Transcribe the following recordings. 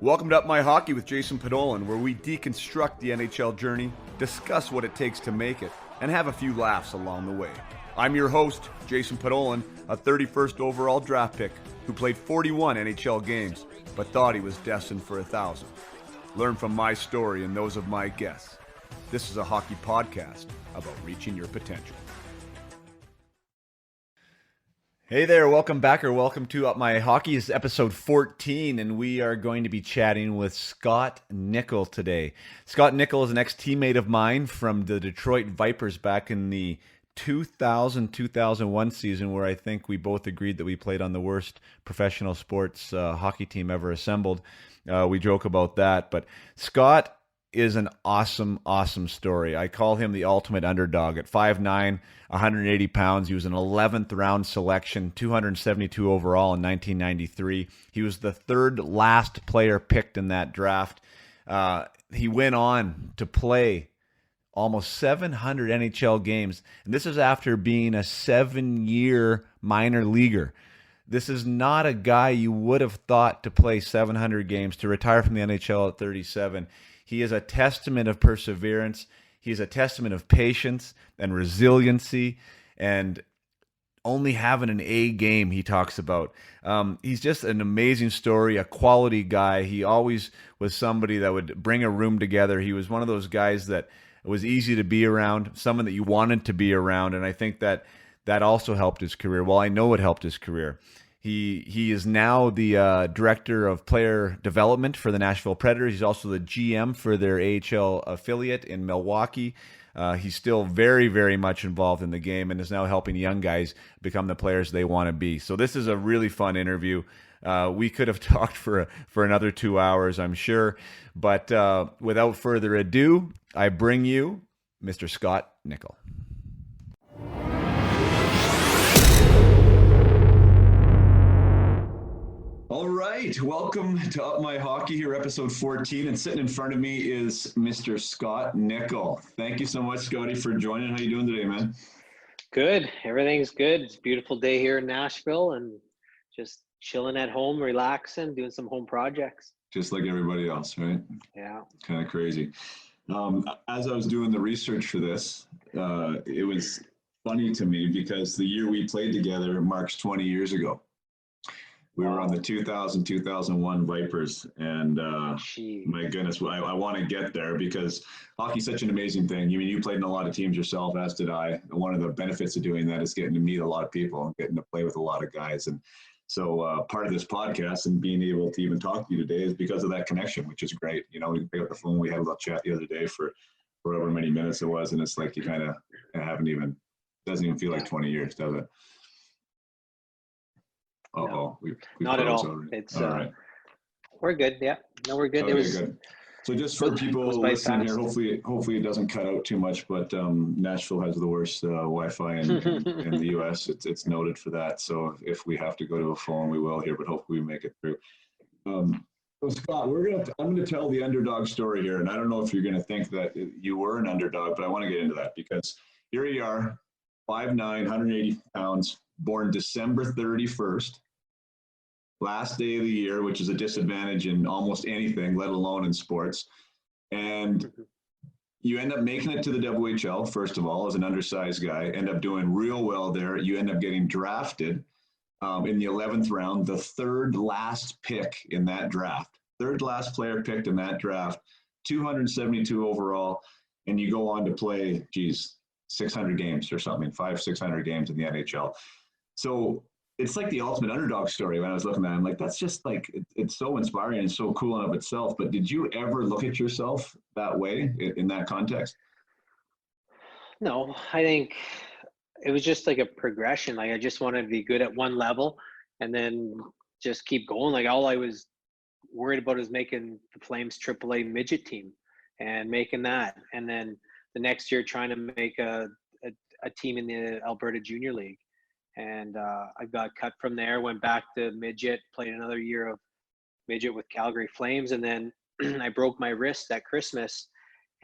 Welcome to Up My Hockey with Jason Podolin, where we deconstruct the NHL journey, discuss what it takes to make it, and have a few laughs along the way. I'm your host, Jason Podolin, a 31st overall draft pick who played 41 NHL games, but thought he was destined for 1,000. Learn from my story and those of my guests. This is a hockey podcast about reaching your potential. Hey there, welcome back or welcome to Up My Hockey. This is episode 14, and we are going to be chatting with Scott Nichol today. Scott Nichol is an ex-teammate of mine from the Detroit Vipers back in the 2000-2001 season, where I think we both agreed that we played on the worst professional sports hockey team ever assembled. We joke about that, but Scott is an awesome story. I call him the ultimate underdog. At 5'9", 180 pounds, he was an 11th round selection, 272 overall in 1993. He was the third last player picked in that draft. He went on to play almost 700 NHL games, and this is after being a 7-year minor leaguer. This is not a guy you would have thought to play 700 games, to retire from the NHL at 37. He is a testament of perseverance. He is a testament of patience and resiliency, and only having an A game he talks about. He's just an amazing story, a quality guy. He always was somebody that would bring a room together. He was one of those guys that was easy to be around, someone that you wanted to be around, and I think that also helped his career. Well, I know it helped his career. He is now the director of player development for the Nashville Predators. He's also the GM for their AHL affiliate in Milwaukee. He's still very, very much involved in the game and is now helping young guys become the players they want to be. So this is a really fun interview. We could have talked for another 2 hours, I'm sure. But without further ado, I bring you Mr. Scott Nichol. All right, welcome to Up My Hockey here, episode 14, and sitting in front of me is Mr. Scott Nichol. Thank you so much, Scotty, for joining. How you doing today, man? Good. Everything's good. It's a beautiful day here in Nashville and just chilling at home, relaxing, doing some home projects. Just like everybody else, right? Yeah. Kind of crazy. As I was doing the research for this, it was funny to me because the year we played together marks 20 years ago. We were on the 2000-2001 Vipers, and my goodness, I want to get there because hockey's such an amazing thing. I mean, you played in a lot of teams yourself, as did I. One of the benefits of doing that is getting to meet a lot of people and getting to play with a lot of guys. And so part of this podcast and being able to even talk to you today is because of that connection, which is great. You know, we picked up the phone, we had a little chat the other day for however many minutes it was, and it's like you kind of doesn't even feel like 20 years, does it? No, we not at all. Already. It's all right. We're good. Yeah, no, we're good. Okay, good. So just for people listening here, hopefully it doesn't cut out too much. But Nashville has the worst Wi-Fi in the U.S. It's noted for that. So if we have to go to a phone, we will here. But hopefully we make it through. So Scott, I'm going to tell the underdog story here, and I don't know if you're going to think that you were an underdog, but I want to get into that because here you are, 5'9", 180 pounds, born December 31st. Last day of the year, which is a disadvantage in almost anything, let alone in sports. And you end up making it to the WHL, first of all, as an undersized guy, end up doing real well there. You end up getting drafted in the 11th round, the third last pick in that draft, third last player picked in that draft, 272 overall. And you go on to play, 600 games or something, 600 games in the NHL. So it's like the ultimate underdog story. When I was looking at it, I'm like, that's just like, it's so inspiring and so cool in of itself. But did you ever look at yourself that way in that context? No, I think it was just like a progression. Like I just wanted to be good at one level and then just keep going. Like all I was worried about is making the Flames AAA midget team and making that. And then the next year trying to make a team in the Alberta Junior League. And I got cut from there, went back to midget, played another year of midget with Calgary Flames. And then I broke my wrist at Christmas,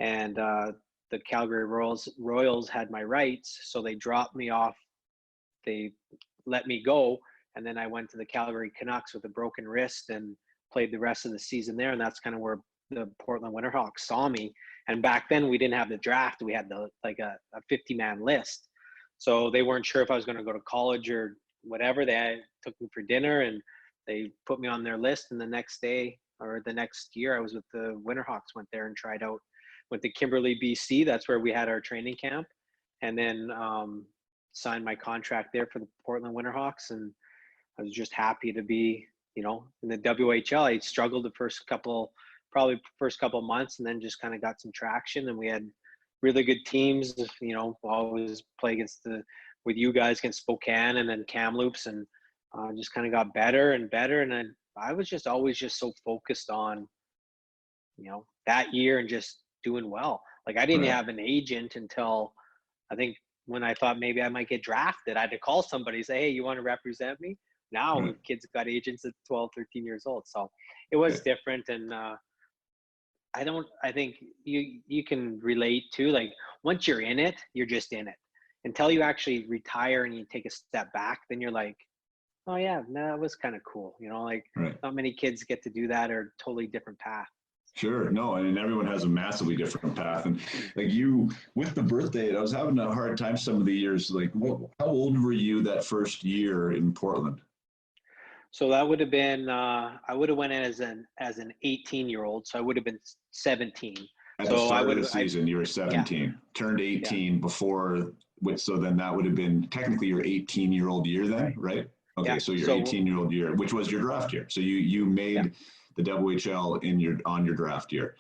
and the Calgary Royals had my rights. So they dropped me off. They let me go. And then I went to the Calgary Canucks with a broken wrist and played the rest of the season there, and that's kind of where the Portland Winterhawks saw me. And back then we didn't have the draft; we had the a 50-man list, so they weren't sure if I was going to go to college or whatever. Took me for dinner and they put me on their list. And the next day or the next year, I was with the Winterhawks. Went there and tried out. Went to Kimberley, BC. That's where we had our training camp, and then signed my contract there for the Portland Winterhawks. And I was just happy to be, in the WHL. I struggled the first couple months, and then just kind of got some traction. And we had really good teams. Always play with you guys against Spokane and then Kamloops, and just kind of got better and better. And then I was just always just so focused on, that year and just doing well. Like I didn't have an agent until I think when I thought maybe I might get drafted. I had to call somebody and say, hey, you want to represent me? Now kids got agents at 12, 13 years old. So it was different. And I think you can relate to, like, once you're in it, you're just in it. Until you actually retire and you take a step back, then you're like, oh yeah, no, that was kind of cool. Not many kids get to do that, or totally different path. Sure. No, and everyone has a massively different path. And like you, with the birthday, I was having a hard time some of the years. Like, how old were you that first year in Portland? So that would have been, I would have went in as an 18-year-old. So I would have been 17. At the start of the season, you were 17, turned 18 before, so then that would have been technically your 18-year-old year then, right? Okay, so your 18-year-old year, which was your draft year. So you made the WHL on your draft year.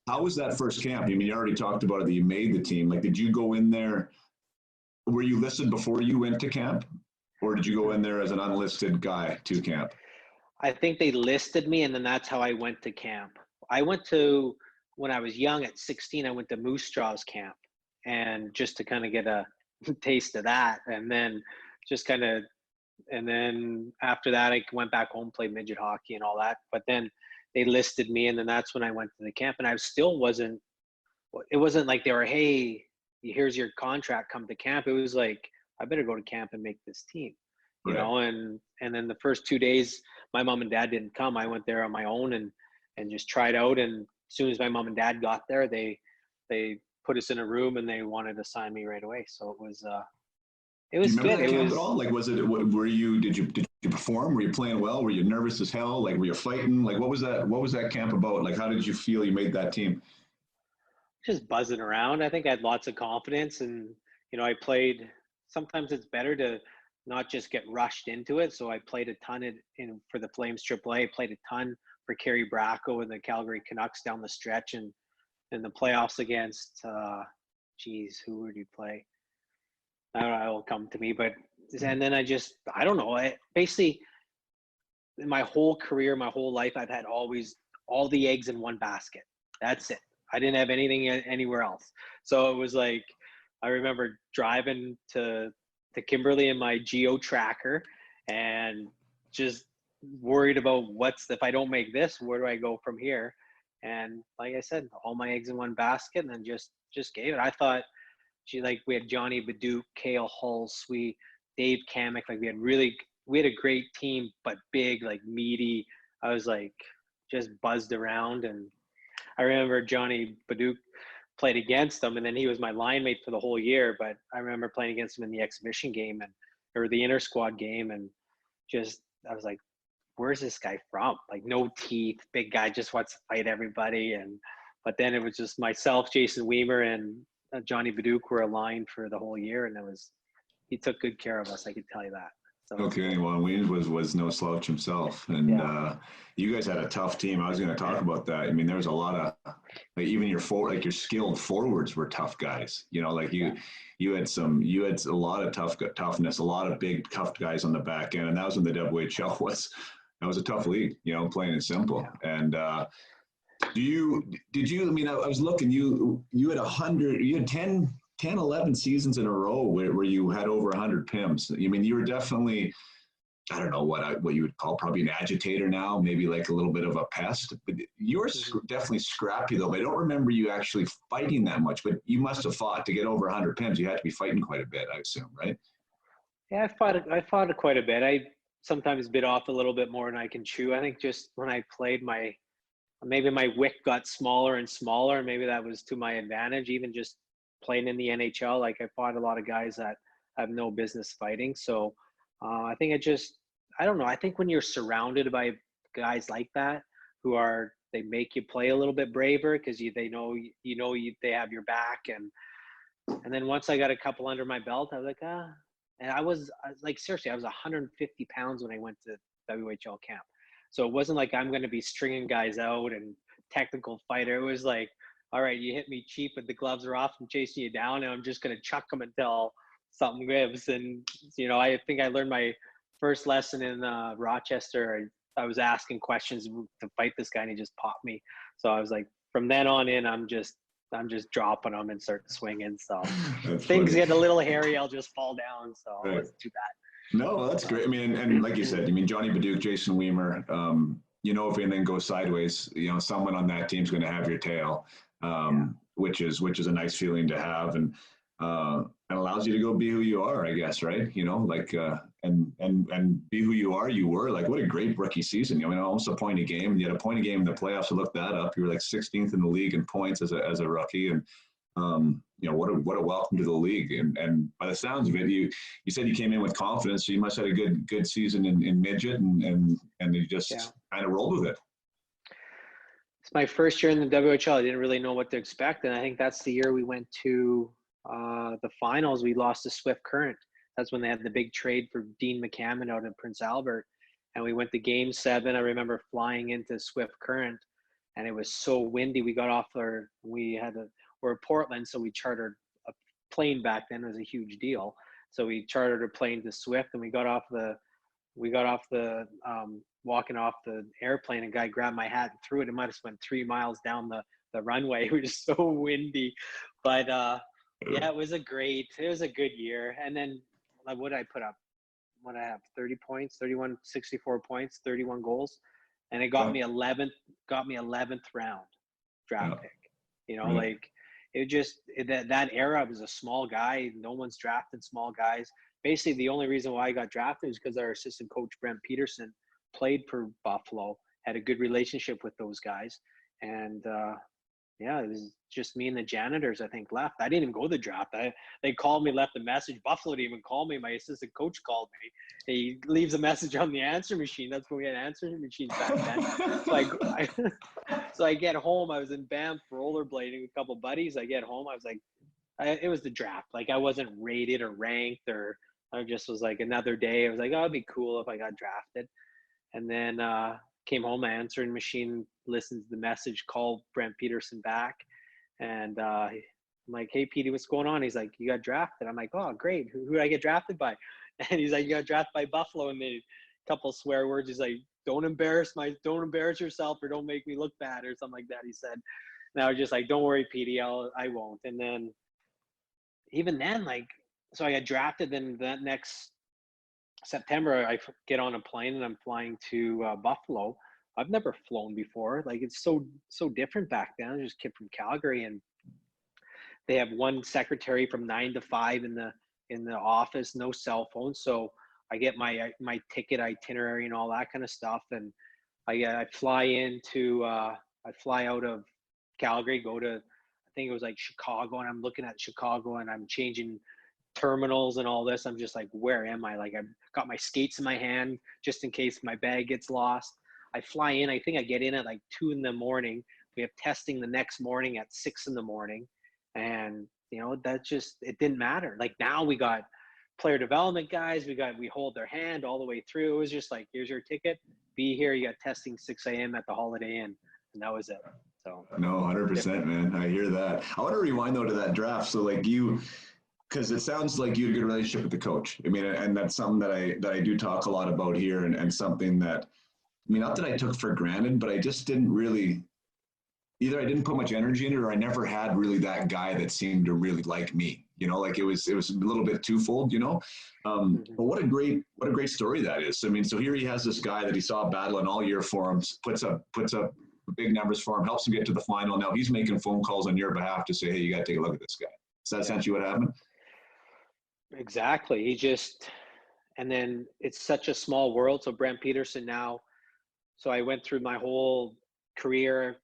How was that first camp? I mean, you already talked about it, that you made the team. Like, did you go in there, were you listed before you went to camp? Or did you go in there as an unlisted guy to camp? I think they listed me, and then that's how I went to camp. When I was young at 16, I went to Moose Straw's camp, and just to kind of get a taste of that. And then after that, I went back home, played midget hockey and all that. But then they listed me, and then that's when I went to the camp. And it wasn't like they were, hey, here's your contract, come to camp. It was like, I better go to camp and make this team, and then the first 2 days, my mom and dad didn't come. I went there on my own and just tried out. And as soon as my mom and dad got there, they put us in a room and they wanted to sign me right away. So it was good. That camp at all? Like, did you perform? Were you playing well? Were you nervous as hell? Like, were you fighting? Like, what was that camp about? Like, how did you feel you made that team? Just buzzing around. I think I had lots of confidence, and, I played. Sometimes it's better to not just get rushed into it. So I played a ton for the Flames AAA. I played a ton for Kerry Bracco and the Calgary Canucks down the stretch, and in the playoffs against, who would you play? I don't know, it will come to me, and then I don't know. Basically, in my whole career, my whole life, I've had always all the eggs in one basket. That's it. I didn't have anything anywhere else. So it was like, I remember driving to Kimberley in my Geo tracker and just worried about if I don't make this, where do I go from here? And like I said, all my eggs in one basket, and then just gave it. I thought, we had Johnny Baduke, Cale Hulse, Dave Kamek, like we had a great team, but big, like meaty. I was like just buzzed around. And I remember Johnny Baduke played against him, and then he was my line mate for the whole year. But I remember playing against him in the exhibition game or the inter squad game, and I was like, where's this guy from? Like, no teeth, big guy, just wants to fight everybody. But then it was just myself, Jason Weimer, and Johnny Baduke were aligned for the whole year, and he took good care of us. I could tell you that. So, okay, well, Wayne was no slouch himself, and you guys had a tough team. I was going to talk about that. I mean, there was a lot of, like, even your skilled forwards were tough guys. Like you had a lot of toughness, a lot of big tough guys on the back end, and that was when the WHL was a tough league. Plain and simple. And did you? I mean, I was looking. You had 100. You had 10, 11 seasons in a row where you had over 100 PIMs. I mean, you were definitely, I don't know what you would call probably an agitator now, maybe like a little bit of a pest. But you were definitely scrappy, though. But I don't remember you actually fighting that much. But you must have fought to get over 100 PIMs. You had to be fighting quite a bit, I assume, right? Yeah, I fought quite a bit. sometimes bit off a little bit more than I can chew. I think just when I played, maybe my wick got smaller and smaller. Maybe that was to my advantage. Even just playing in the NHL, like I fought a lot of guys that have no business fighting. So I think I don't know. I think when you're surrounded by guys like that they make you play a little bit braver because they know they have your back, and then once I got a couple under my belt, I was like and I was like, seriously, I was 150 pounds when I went to WHL camp. So it wasn't like I'm going to be stringing guys out and technical fighter. It was like, all right, you hit me cheap, but the gloves are off. I'm chasing you down, and I'm just going to chuck them until something gives. And I think I learned my first lesson in Rochester. I was asking questions to fight this guy, and he just popped me. So I was like, from then on in, I'm just dropping them and start swinging. So things get a little hairy, I'll just fall down. So it wasn't too bad. No, that's great. I mean, and like you said, Johnny Baduke, Jason Weimer, if anything goes sideways, someone on that team's going to have your tail, which is a nice feeling to have, and allows you to go be who you are, I guess, right? And be who you are. You were like, what a great rookie season. Almost a point a game, and you had a point a game in the playoffs. To look that up, you were like 16th in the league in points as a rookie, and what a welcome to the league. And by the sounds of it, you said you came in with confidence, so you must have had a good season in midget, and you just kind of rolled with it. It's my first year in the WHL. I didn't really know what to expect, and I think that's the year we went to the finals. We lost to Swift Current. That's when they had the big trade for Dean McCammon out in Prince Albert, and we went to Game 7. I remember flying into Swift Current, and it was so windy. We got off we're in Portland, so we chartered a plane back then. It was a huge deal. So we chartered a plane to Swift, and we got off walking off the airplane, a guy grabbed my hat and threw it. It might have went 3 miles down the runway. It was so windy, but it was a good year. And then what did I put up? What did I have? 30 points, 31, 64 points, 31 goals. And it got me 11th round draft pick. Like it just, that era, I was a small guy. No one's drafted small guys. Basically, the only reason why I got drafted is because our assistant coach, Brent Peterson, played for Buffalo, had a good relationship with those guys. And it was just me and the janitors, I think, left. I didn't even go to the draft. They called me, left a message. Buffalo didn't even call me. My assistant coach called me. He leaves a message on the answer machine. That's when we had answering machines back then. So I get home. I was in Banff rollerblading with a couple buddies. I get home. I was like, it was the draft. Like, I wasn't rated or ranked, or I just was like, another day. I was like, oh, it'd be cool if I got drafted. And then came home, my answering machine listens to the message, called Brent Peterson back. And I'm like, hey, Petey, what's going on? He's like, you got drafted. I'm like, oh, great. Who did I get drafted by? And he's like, you got drafted by Buffalo. And a couple of swear words. He's like, don't embarrass yourself, or don't make me look bad, or something like that, he said. And I was just like, don't worry, Petey, I won't. And then even then, so I got drafted. Then that next September, I get on a plane and I'm flying to Buffalo. I've never flown before. Like, it's so different back then. I was just a kid from Calgary, and they have one secretary from 9 to 5 in the office, no cell phone. So I get my ticket itinerary and all that kind of stuff, and I fly out of Calgary, go to, I think it was like Chicago, and I'm looking at Chicago, and I'm changing terminals and all this. I'm just like, where am I? Like, I've got my skates in my hand just in case my bag gets lost. I fly in. I think I get in at like 2 a.m. We have testing the next morning at 6 a.m. And it didn't matter. Like, now we got player development guys. We hold their hand all the way through. It was just like, here's your ticket. Be here. You got testing 6 a.m. at the Holiday Inn, and that was it. So no, 100%, man. I hear that. I want to rewind though to that draft. So because it sounds like you had a good relationship with the coach. I mean, and that's something that I do talk a lot about here, and something that, not that I took for granted, but I just didn't really, either I didn't put much energy in it, or I never had really that guy that seemed to really like me. Like it was a little bit twofold, but what a great story that is. So here he has this guy that he saw battling all year for him, puts up big numbers for him, helps him get to the final. Now he's making phone calls on your behalf to say, hey, you got to take a look at this guy. Does that essentially what happened? Exactly. and then it's such a small world. So Brent Peterson now, so I went through my whole career,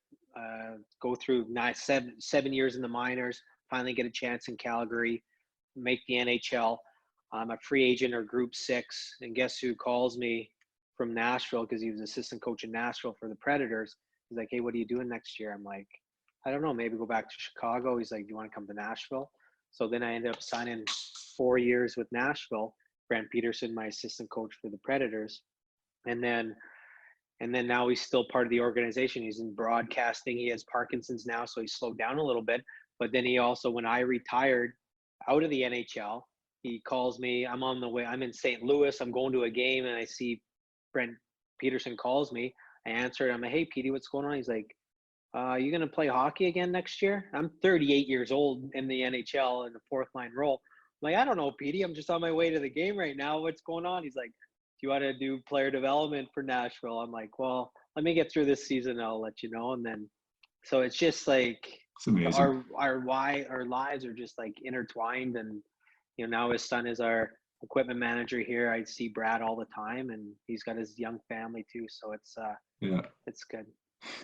go through 7 years in the minors, finally get a chance in Calgary, make the NHL. I'm a free agent or group 6, and guess who calls me from Nashville, because he was assistant coach in Nashville for the Predators. He's like, hey, what are you doing next year? I'm like, I don't know, maybe go back to Chicago. He's like, do you want to come to Nashville? So then I ended up signing 4 years with Nashville. Brent Peterson, my assistant coach for the Predators. And then now he's still part of the organization. He's in broadcasting. He has Parkinson's now, so he slowed down a little bit. But then he also, when I retired out of the NHL, he calls me. I'm on the way. I'm in St. Louis. I'm going to a game, and I see Brent Peterson calls me. I answer it. I'm like, hey, Petey, what's going on? He's like, you going to play hockey again next year? I'm 38 years old in the NHL in the 4th line role. I'm like, I don't know, Petey. I'm just on my way to the game right now. What's going on? He's like, do you want to do player development for Nashville? I'm like, well, let me get through this season. I'll let you know. And then, so it's just like, It's amazing. our lives are just like intertwined. And, you know, now his son is our equipment manager here. I see Brad all the time, and he's got his young family too. So it's good.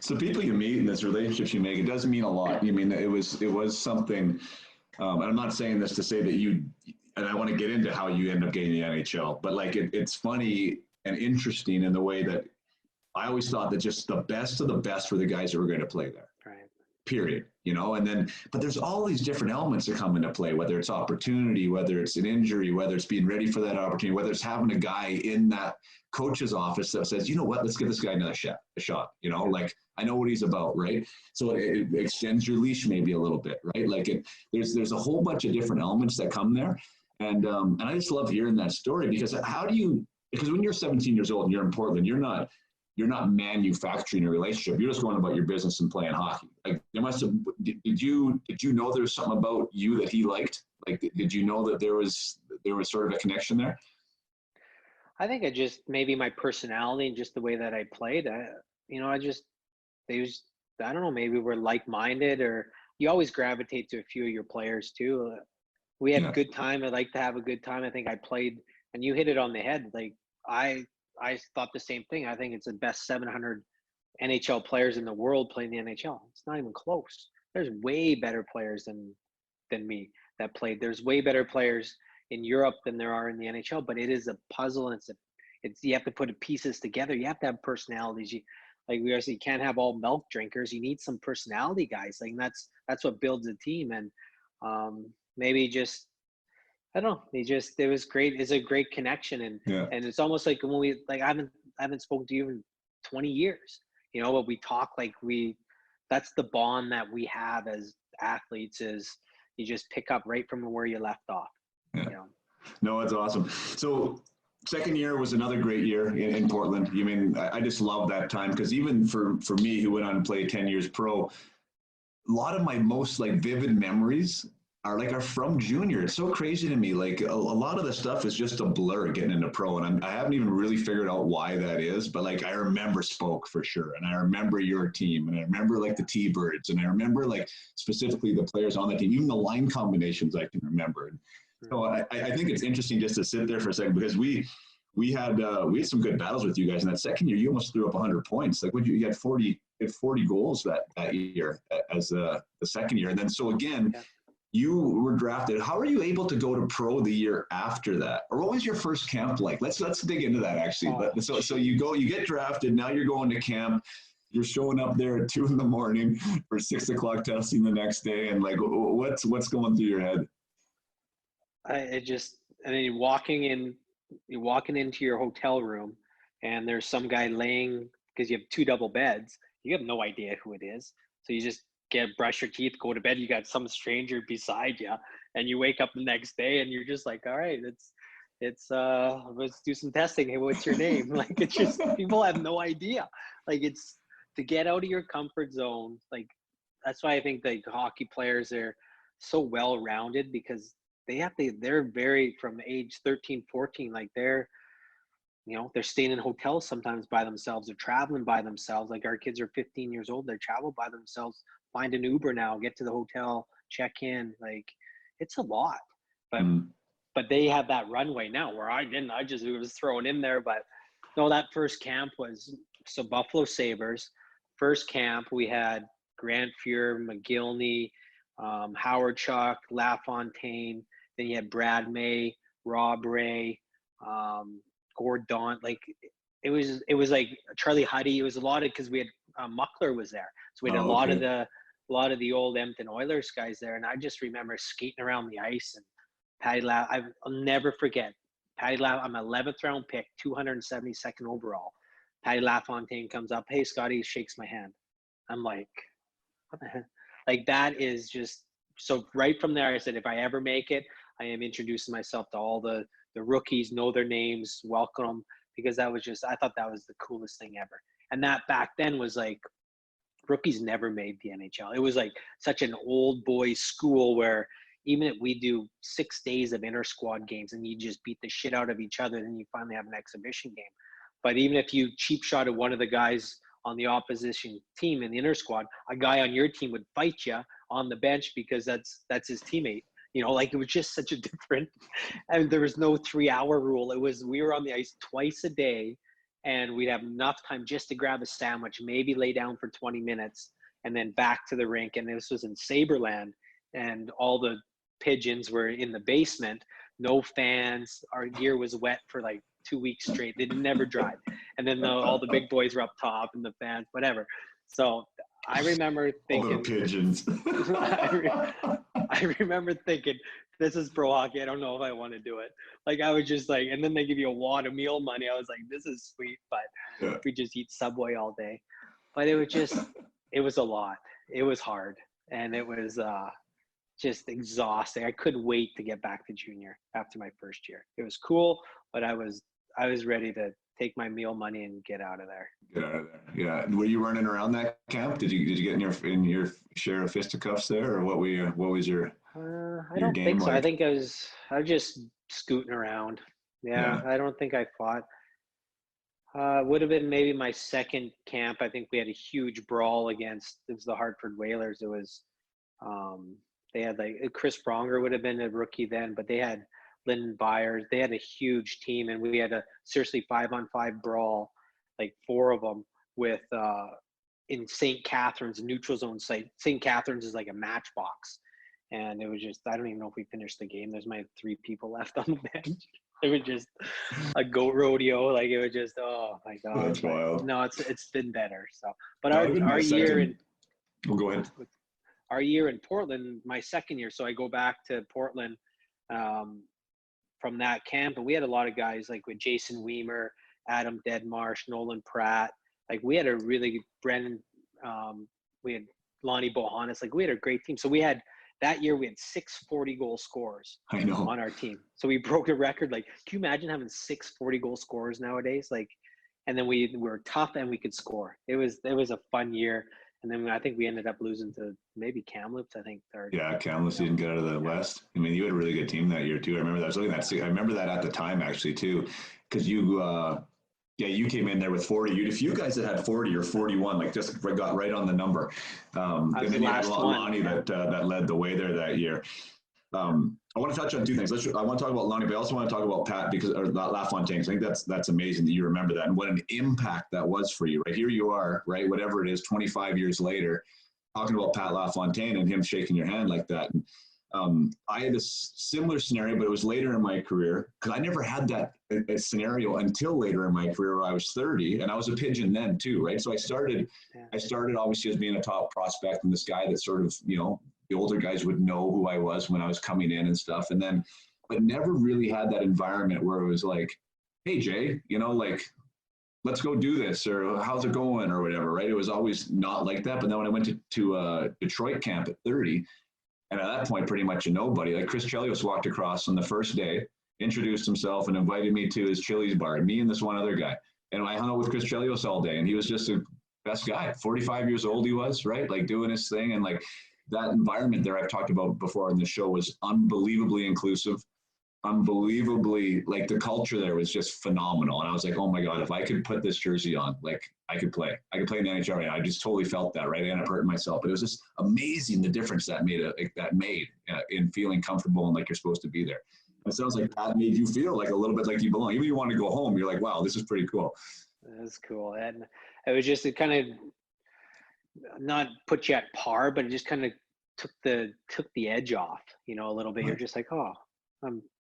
So people you meet and this relationships you make, it does mean a lot. I mean, it was something, and I'm not saying this to say that you, and I want to get into how you end up getting the NHL, but like it's funny and interesting in the way that I always thought that just the best of the best were the guys that were going to play there. Right. Period. You know, and then, but there's all these different elements that come into play, whether it's opportunity, whether it's an injury, whether it's being ready for that opportunity, whether it's having a guy in that coach's office that says, you know what, let's give this guy another shot, you know, like I know what he's about, right? So it extends your leash maybe a little bit, right? Like there's a whole bunch of different elements that come there. And I just love hearing that story, because because when you're 17 years old and you're in Portland, you're not manufacturing a relationship. You're just going about your business and playing hockey. Like there must have, did you know there was something about you that he liked? Like, did you know that there was sort of a connection there? I think I just, maybe my personality and just the way that I played, I don't know, maybe we're like-minded, or you always gravitate to a few of your players too. We had a good time. I like to have a good time. I think I played, and you hit it on the head. Like I thought the same thing. I think it's the best 700 NHL players in the world playing the NHL. It's not even close. There's way better players than me that played. There's way better players in Europe than there are in the NHL, but it is a puzzle, and it's you have to put the pieces together. You have to have personalities. We obviously can't have all milk drinkers. You need some personality guys. Like that's what builds a team. And maybe just, I don't know. It was great. It's a great connection. And it's almost like when we, like, I haven't spoken to you in 20 years, you know, but we talk like that's the bond that we have as athletes, is you just pick up right from where you left off. Yeah. You know? No, that's awesome. So second year was another great year in Portland. I mean, I just love that time, because even for me, who went on and played 10 years pro, a lot of my most like vivid memories are from junior. It's so crazy to me. Like a lot of the stuff is just a blur getting into pro, and I haven't even really figured out why that is. But like I remember Spoke for sure, and I remember your team, and I remember like the T-Birds, and I remember like specifically the players on the team, even the line combinations I can remember. And so I think it's interesting just to sit there for a second, because we had some good battles with you guys. In that second year, you almost threw up 100 points. Like you had 40 goals that year as the second year, and then so again. Yeah. You were drafted. How are you able to go to pro the year after that? Or what was your first camp like? Let's dig into that actually. So you get drafted. Now you're going to camp. You're showing up there at 2 a.m. for 6 o'clock testing the next day. And like, what's going through your head? And then you're walking into your hotel room, and there's some guy laying, because you have 2 double beds. You have no idea who it is. So you just brush your teeth, go to bed. You got some stranger beside you, and you wake up the next day, and you're just like, all right, let's do some testing. Hey, what's your name? Like, it's just, people have no idea. Like, it's to get out of your comfort zone. Like, that's why I think the hockey players are so well rounded, because they're very, from age 13, 14, like they're staying in hotels sometimes by themselves. They're traveling by themselves. Like our kids are 15 years old. They travel by themselves, find an Uber now, get to the hotel, check in. Like, it's a lot. But but they have that runway now where I didn't. I just was thrown in there. But no, that first camp was so Buffalo Sabres. First camp, we had Grant Fuhr, McGillney, Howard Chuck, LaFontaine. Then you had Brad May, Rob Ray, Gord Daunt. Like it was like Charlie Huddy. It was a lot of, because we had Muckler was there, so we had a lot of the old Edmonton Oilers guys there. And I just remember skating around the ice, and Patty I'll never forget. Patty I'm 11th round pick, 272nd overall. Patty LaFontaine comes up, "Hey, Scotty," shakes my hand. I'm like, what the heck? Like, that is just, so right from there, I said, if I ever make it, I am introducing myself to all the rookies, know their names, welcome them, because that was just, I thought that was the coolest thing ever. And that back then was like, rookies never made the NHL. It was like such an old boys school where even if we do 6 days of inter squad games and you just beat the shit out of each other, then you finally have an exhibition game. But even if you cheap shot at one of the guys on the opposition team in the inter squad, a guy on your team would fight you on the bench because that's his teammate. You know, like, it was just such a different, and there was no 3-hour rule. It was, we were on the ice twice a day, and we'd have enough time just to grab a sandwich, maybe lay down for 20 minutes, and then back to the rink. And this was in Saberland, and all the pigeons were in the basement, no fans. Our gear was wet for like 2 weeks straight. They never dried. And then all the big boys were up top, and the fans, whatever. So I remember thinking, all the pigeons. I remember thinking, this is pro hockey. I don't know if I want to do it. Like, I was just like, and then they give you a wad of meal money. I was like, this is sweet, but we just eat Subway all day. But it was just, it was a lot. It was hard, and it was just exhausting. I couldn't wait to get back to junior after my first year. It was cool, but I was ready to take my meal money and get out of there. Get out of there. Yeah. Were you running around that camp? Did you get in your share of fisticuffs there, or what was your I don't think so. like? I think I was just scooting around. Yeah. I don't think I fought. Would have been maybe my second camp. I think we had a huge brawl against, it was the Hartford Whalers. It was they had like Chris Pronger would have been a rookie then, but they had Lyndon Byers. They had a huge team, and we had a seriously 5-on-5 brawl, like 4 of them, with in St. Catharines, neutral zone site. St. Catharines is like a matchbox, and it was just, I don't even know if we finished the game. There's my 3 people left on the bench. It was just a goat rodeo. Like, it was just, oh my god. That's wild. No, it's been better. So, but our year in, go ahead. Our year in Portland, my second year. So I go back to Portland from that camp, and we had a lot of guys like with Jason Weimer, Adam Deadmarsh, Nolan Pratt. Like, we had a really Brennan. We had Lonnie Bohannes. Like, we had a great team. So we had, that year we had 6 40-goal scorers on our team. So we broke a record. Like, can you imagine having 6 40-goal scorers nowadays? Like, and then we were tough and we could score. It was a fun year. And then I think we ended up losing to maybe Kamloops, I think. Kamloops didn't get out of the West. I mean, you had a really good team that year too. I remember that. I remember that at the time actually too, because you came in there with 40. If you guys had 40 or 41, like, just got right on the number. And then you had Lonnie that led the way there that year. I want to touch on 2 things. I want to talk about Lonnie, but I also want to talk about Pat, because, or LaFontaine. I think that's amazing that you remember that, and what an impact that was for you. Right here you are, right, whatever it is, 25 years later, talking about Pat LaFontaine and him shaking your hand like that. And, I had a similar scenario, but it was later in my career, because I never had that a scenario until later in my career, where I was 30, and I was a pigeon then too, right? So I started obviously as being a top prospect, and this guy that sort of, the older guys would know who I was when I was coming in and stuff. And then, but never really had that environment where it was like, hey, Jay, like, let's go do this, or how's it going, or whatever, right? It was always not like that. But then when I went to Detroit camp at 30, and at that point, pretty much a nobody, like Chris Chelios walked across on the first day, introduced himself, and invited me to his Chili's bar, me and this one other guy. And I hung out with Chris Chelios all day, and he was just the best guy. 45 years old he was, right? Like, doing his thing. And like, that environment there I've talked about before on the show was unbelievably inclusive, unbelievably, like, the culture there was just phenomenal. And I was like, oh my God, if I could put this jersey on, like, I could play in the NHL right now. I just totally felt that, right? I ended up hurting myself, but it was just amazing the difference that made in feeling comfortable and like you're supposed to be there. It sounds like that made you feel like a little bit like you belong. Even if you want to go home, you're like, wow, this is pretty cool. That's cool. And it was just, it kind of not put you at par, but it just kind of took the edge off, you know, a little bit. You're just like, oh,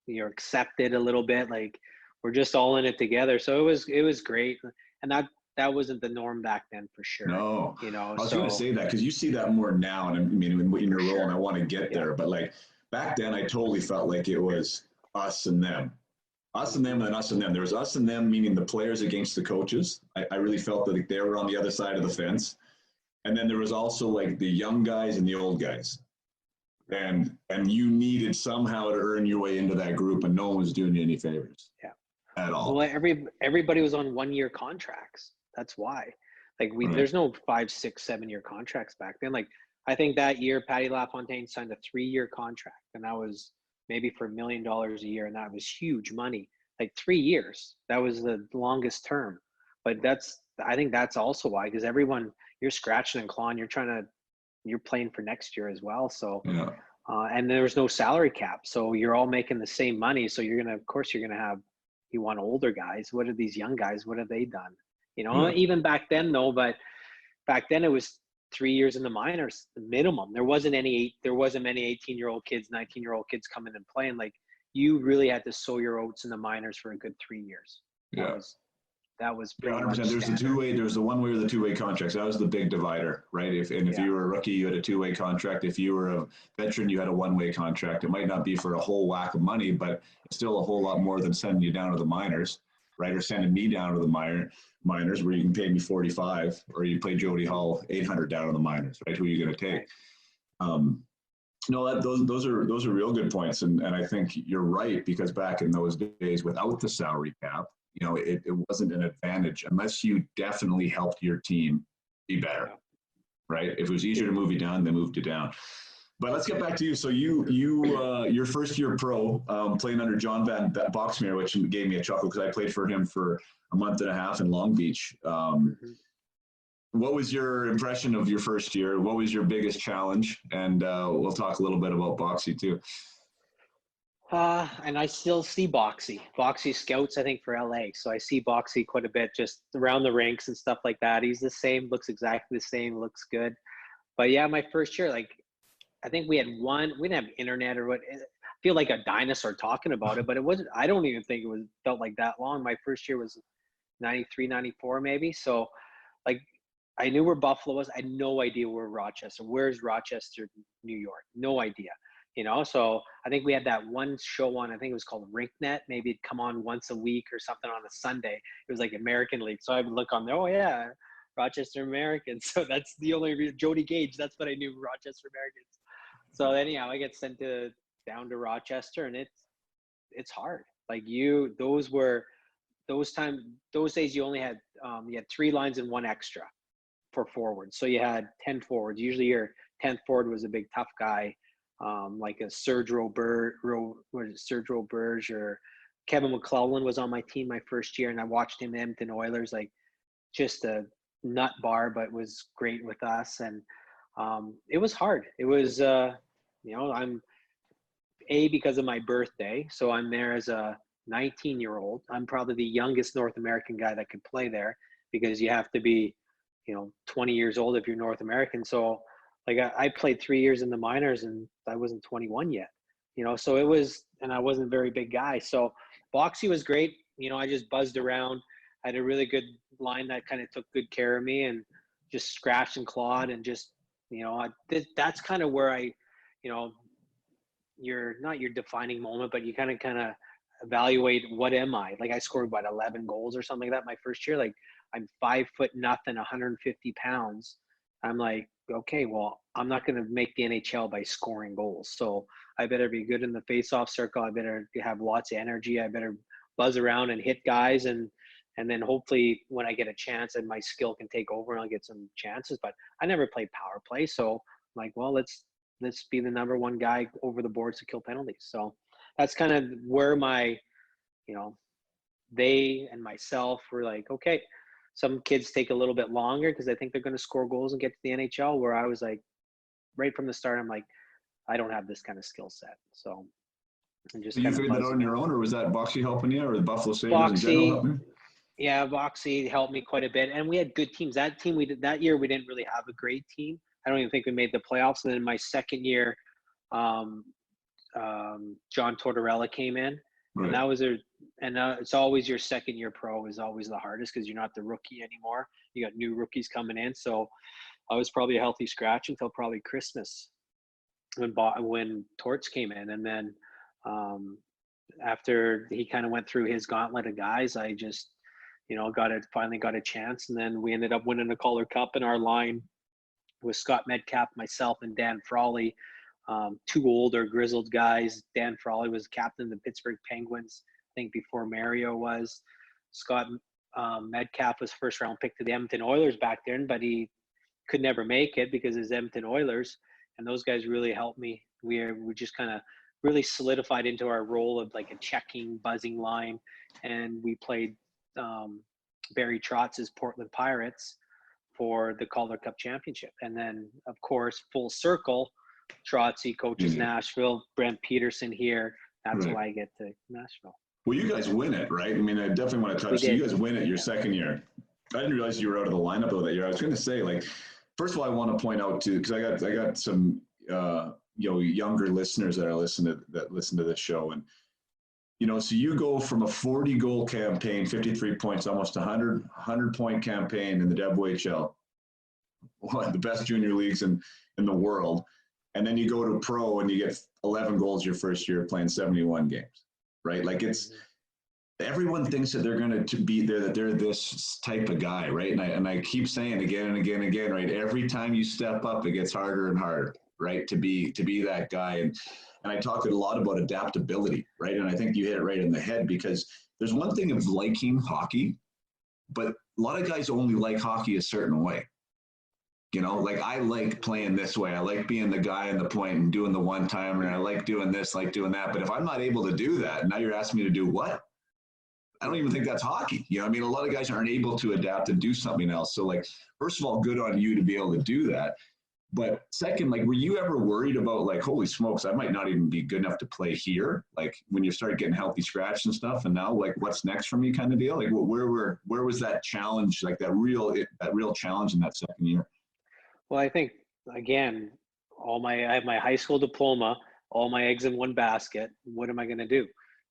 you're accepted a little bit. Like we're just all in it together. So it was great. And that wasn't the norm back then for sure. No, you know, I was going to say that because you see that more now, and I mean, in your role, and I want to get there, but like back then, I totally felt like it was us and them, and then us and them. There was us and them, meaning the players against the coaches. I really felt that like, they were on the other side of the fence, and then there was also like the young guys and the old guys, and you needed somehow to earn your way into that group, and no one was doing you any favors. Yeah. At all. Well, everybody was on 1-year contracts. That's why. Like there's no 5, 6, 7-year contracts back then. Like I think that year Patty LaFontaine signed a 3-year contract, and that was maybe for $1 million a year, and that was huge money. Like 3 years, that was the longest term. But I think that's also why, because everyone, you're scratching and clawing, you're playing for next year as well. So Yeah. And there was no salary cap, so you're all making the same money. So you're gonna have, you want older guys. What are these young guys? What have they done? You know, even back then though, but back then it was 3 years in the minors, the minimum. There wasn't many 18-year-old kids, 19-year-old kids coming and playing. Like you really had to sow your oats in the minors for a good 3 years. That was pretty 100%. much There's standard. the two-way. There's the one-way or the two-way contracts. That was the big divider, right? If you were a rookie, you had a two-way contract. If you were a veteran, you had a one-way contract. It might not be for a whole whack of money, but it's still a whole lot more than sending you down to the minors, right? Or sending me down to the minors, where you can pay me 45, or you play Jody Hall 800 down to the minors, right? Who are you going to take? No, those are real good points, and I think you're right, because back in those days, without the salary cap, you know, it wasn't an advantage unless you definitely helped your team be better, right? If it was easier to move you down, they moved you down. But let's get back to you. So your first year pro, playing under John Van Boxmeer, which gave me a chuckle because I played for him for a month and a half in Long Beach. What was your impression of your first year? What was your biggest challenge? And we'll talk a little bit about Boxy too. And I still see Boxy scouts, I think, for LA. So I see Boxy quite a bit just around the rinks and stuff like that. He's the same, looks exactly the same, looks good. But yeah, my first year, like, I think we didn't have internet or what. I feel like a dinosaur talking about it, but it wasn't, I don't even think felt like that long. My first year was 93, 94 maybe. So like, I knew where Buffalo was. I had no idea where Rochester. Where's Rochester, New York? No idea. You know, so I think we had that one show on, I think it was called RinkNet. Maybe it'd come on once a week or something on a Sunday. It was like American League. So I would look on there, oh yeah, Rochester Americans. So that's the only Jody Gage. That's what I knew, Rochester Americans. So anyhow, I get sent down to Rochester, and it's hard. Like those days you only had, you had 3 lines and 1 extra for forwards. So you had 10 forwards. Usually your 10th forward was a big tough guy. Like a Sergio Burge or Kevin McClellan was on my team my first year, and I watched him in Edmonton Oilers, like just a nut bar, but was great with us. And it was hard. It was, you know, I'm because of my birthday, so I'm there as a 19-year-old. I'm probably the youngest North American guy that could play there, because you have to be, you know, 20 years old if you're North American. So like I played 3 years in the minors, and I wasn't 21 yet, you know, so it was, and I wasn't a very big guy. So Boxy was great. You know, I just buzzed around. I had a really good line that kind of took good care of me, and just scratched and clawed, and just, you know, that's kind of where I, you know, not your defining moment, but you kind of evaluate, what am I? Like I scored 11 goals or something like that my first year. Like I'm 5 foot nothing, 150 pounds. I'm like, okay, well, I'm not going to make the NHL by scoring goals. So I better be good in the face-off circle. I better have lots of energy. I better buzz around and hit guys. And then hopefully when I get a chance, and my skill can take over, and I'll get some chances. But I never played power play. So I'm like, well, let's be the number 1 guy over the boards to kill penalties. So that's kind of where my, you know, they and myself were like, okay, some kids take a little bit longer because I think they're going to score goals and get to the NHL, where I was like, right from the start, I'm like, I don't have this kind of skill set. So and just So you kind of figured that out on buzzing your out. own, or was that Boxy helping you, or the Buffalo Sabres in general Boxy, helping you? yeah, Boxy helped me quite a bit, and we had good teams. That team we did that year, we didn't really have a great team. I don't even think we made the playoffs. And then my second year, um, John Tortorella came in, and Right. that was it's always your second year pro is always the hardest because you're not the rookie anymore. You got new rookies coming in, so I was probably a healthy scratch until probably Christmas when Torts came in, and then um, after he kind of went through his gauntlet of guys, I just finally got a chance, and then we ended up winning the Calder Cup. In our line with Scott Medcalf, myself, and Dan Frawley, two older grizzled guys. Dan Frawley was captain of the Pittsburgh Penguins, I think before Mario was. Scott Medcalf was first round pick to the Edmonton Oilers back then, but he could never make it because it's Edmonton Oilers, and those guys really helped me. We just kind of really solidified into our role of like a checking, buzzing line, and we played Barry Trotz's Portland Pirates for the Calder Cup championship. And then, of course, full circle, Trotzy coaches Nashville, Brent Peterson here. That's Right. why I get to Nashville. Well, you guys win it, right? I mean, I definitely want to touch. So you guys win it your second year. I didn't realize you were out of the lineup though that year. I was going to say, like, first of all, I want to point out too, because I got some younger listeners that listen to this show, and so you go from a 40 goal campaign, 53 points, almost 100 point campaign in the WHL, one of the best junior leagues in the world, and then you go to pro and you get 11 goals your first year playing 71 games, right? Like everyone thinks that they're going to be there, that they're this type of guy, right? And I keep saying again and again and again, right? Every time you step up, it gets harder and harder, right? To be that guy. And I talk a lot about adaptability, right? And I think you hit it right in the head, because there's one thing of liking hockey, but a lot of guys only like hockey a certain way. Like I like playing this way. I like being the guy in the point and doing the one timer, and I like doing this, like doing that. But if I'm not able to do that, now you're asking me to do what? I don't even think that's hockey. I mean, a lot of guys aren't able to adapt and do something else. So, like, first of all, good on you to be able to do that. But second, like, were you ever worried about, like, holy smokes, I might not even be good enough to play here? Like, when you started getting healthy scratch and stuff, and now, like, what's next for me kind of deal? Like, where was that challenge, like that real challenge in that second year? Well, I think, again, I have my high school diploma, all my eggs in one basket. What am I going to do?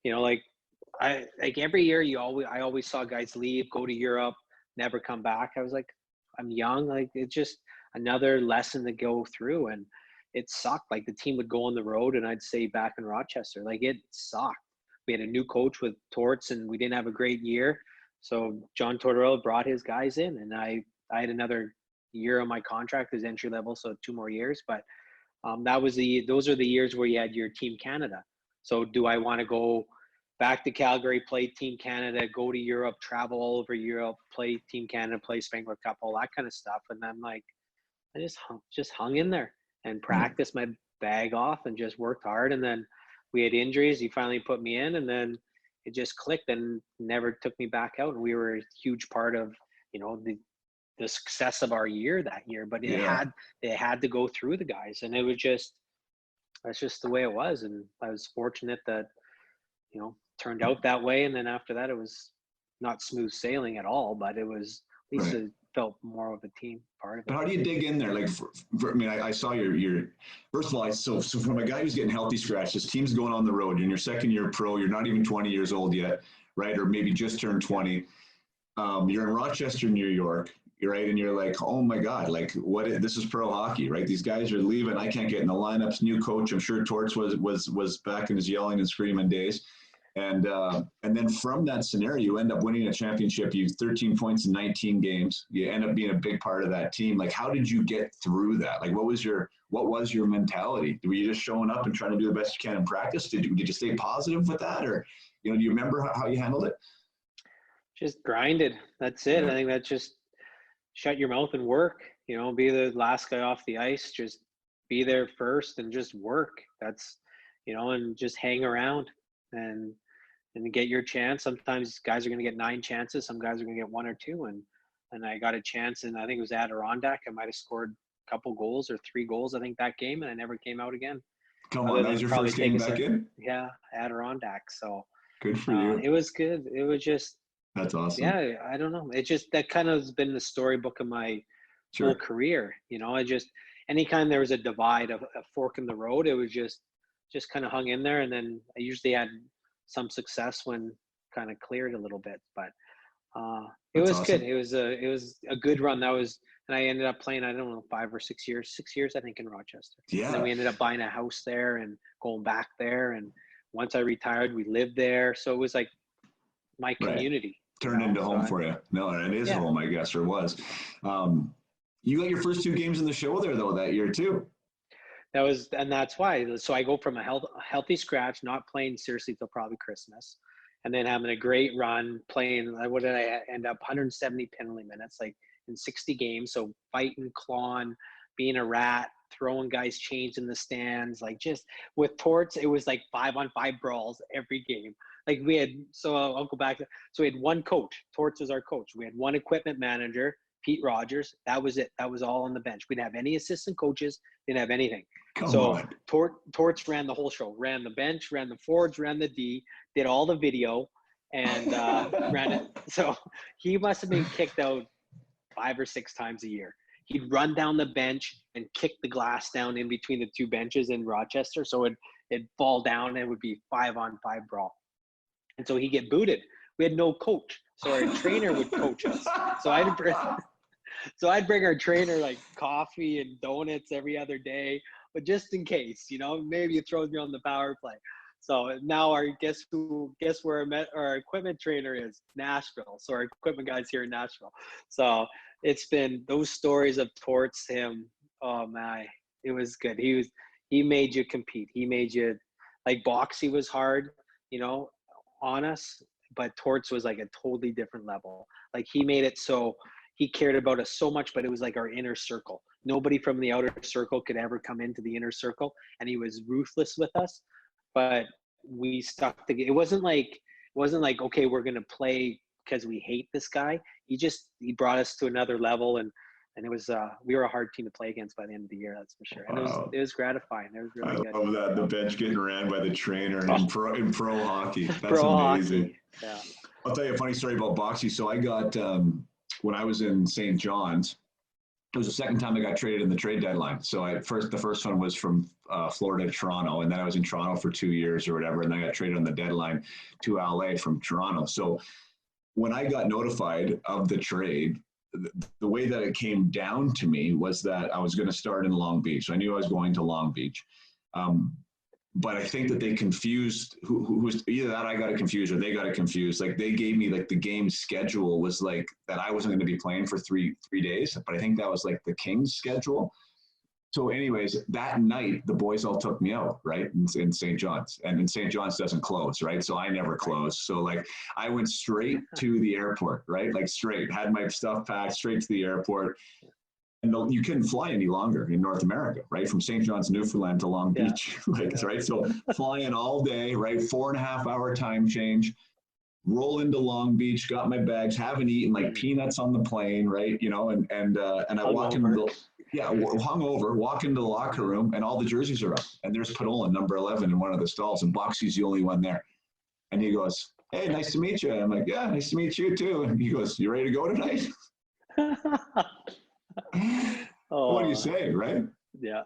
Like every year I always saw guys leave, go to Europe, never come back. I was like, I'm young. Like, it's just another lesson to go through. And it sucked. Like, the team would go on the road and I'd stay back in Rochester. Like, it sucked. We had a new coach with Torts and we didn't have a great year. So John Tortorella brought his guys in, and I had another year on my contract as entry level. So 2 more years, but those are the years where you had your Team Canada. So do I want to go back to Calgary, play Team Canada, go to Europe, travel all over Europe, play Team Canada, play Spengler Cup, all that kind of stuff? And I'm like, I just hung in there and practiced my bag off and just worked hard. And then we had injuries. He finally put me in, and then it just clicked and never took me back out. And we were a huge part of, the success of our year that year. But it had to go through the guys, and that's just the way it was. And I was fortunate that turned out that way. And then after that, it was not smooth sailing at all, but it was at least it felt more of a team part of it. But how do you dig in there? Like, I mean, I saw your first of all, so from a guy who's getting healthy scratch, this team's going on the road. You're in your second year pro. You're not even 20 years old yet, right? Or maybe just turned 20. You're in Rochester, New York. You're right, and you're like, oh my God, like this is pro hockey, right? These guys are leaving. I can't get in the lineups. New coach. I'm sure Torts was back in his yelling and screaming days. And then from that scenario, you end up winning a championship. You have 13 points in 19 games. You end up being a big part of that team. Like, how did you get through that? Like, what was your mentality? Were you just showing up and trying to do the best you can in practice? Did you stay positive with that, or do you remember how you handled it? Just grinded. That's it. I think that's just shut your mouth and work. Be the last guy off the ice. Just be there first and just work. That's and just hang around and get your chance. Sometimes guys are going to get 9 chances. Some guys are going to get 1 or 2. And I got a chance, and I think it was Adirondack. I might have scored a couple goals or 3 goals, I think, that game, and I never came out again. Come on, that was your first game back in? Yeah, Adirondacks. So Good for you. it was good. It was just, That's awesome. yeah, I don't know. It just, that kind of has been the storybook of my whole career. You know, I just, anytime there was a divide, a fork in the road, it was just kind of hung in there. And then I usually had some success when kind of cleared a little bit, but it That's was awesome. good. It was a good run. That was, and I ended up playing, I don't know, 6 years, I think, in Rochester. And then Yeah. we ended up buying a house there and going back there. And once I retired, we lived there. So it was like my Right. community. Turned into home for you. No, it is home, I guess, or was. You got your first 2 games in the show there, though, that year, too. That was, and that's why. So I go from a healthy scratch, not playing seriously till probably Christmas, and then having a great run playing. What did I end up? 170 penalty minutes, like in 60 games. So fighting, clawing, being a rat, throwing guys' chains in the stands. Like just with Torts, it was like 5-on-5 brawls every game. Like we had. So I'll go back. So we had one coach. Torts was our coach. We had one equipment manager, Pete Rogers. That was it. That was all on the bench. We didn't have any assistant coaches. Didn't have anything. Come So on. Torts ran the whole show, ran the bench, ran the forwards, ran the D, did all the video, and ran it. So he must have been kicked out 5 or 6 times a year. He'd run down the bench and kick the glass down in between the 2 benches in Rochester. So it'd fall down and it would be 5-on-5 brawl. And so he'd get booted. We had no coach. So our trainer would coach us. So I'd bring our trainer like coffee and donuts every other day, but just in case, you know, maybe he throws me on the power play. So now guess where our equipment trainer is? Nashville. So our equipment guy's here in Nashville. So it's been those stories of Torts, him. Oh my, it was good. He made you compete. He made you, like, Boxy was hard, you know, on us, but Torts was like a totally different level. Like he made it so he cared about us so much, but it was like our inner circle. Nobody from the outer circle could ever come into the inner circle, and he was ruthless with us. But we stuck together. It wasn't like okay, we're gonna play because we hate this guy. He brought us to another level, and it was we were a hard team to play against by the end of the year. That's for sure. And Wow. it was gratifying. It was really good. I love that, the bench getting ran by the trainer in pro hockey. That's Pro amazing. hockey. Yeah. I'll tell you a funny story about Boxy. So I got when I was in St. John's, it was the second time I got traded in the trade deadline. So the first one was from Florida to Toronto, and then I was in Toronto for 2 years or whatever, and then I got traded on the deadline to LA from Toronto. So when I got notified of the trade, the way that it came down to me was that I was going to start in Long Beach. I knew I was going to Long Beach. But I think that they confused who was either that I got it confused or they got it confused. Like they gave me like the game schedule was like that I wasn't going to be playing for three days, but I think that was like the Kings schedule. So anyways, that night the boys all took me out, right, in St. John's, and in St. John's doesn't close, right? So I never closed. So like I went straight to the airport, right? Like straight, had my stuff packed, straight to the airport. And you couldn't fly any longer in North America, right? From St. John's, Newfoundland to Long Beach, right? So flying all day, right? 4.5-hour time change, roll into Long Beach, got my bags, haven't eaten, like peanuts on the plane, right? You know, and I walk into hungover, walk into the locker room, and all the jerseys are up, and there's Padola, number 11, in one of the stalls, and Boxy's the only one there. And he goes, "Hey, nice to meet you." I'm like, "Yeah, nice to meet you too." And he goes, "You ready to go tonight?" What do you say, right? Yeah.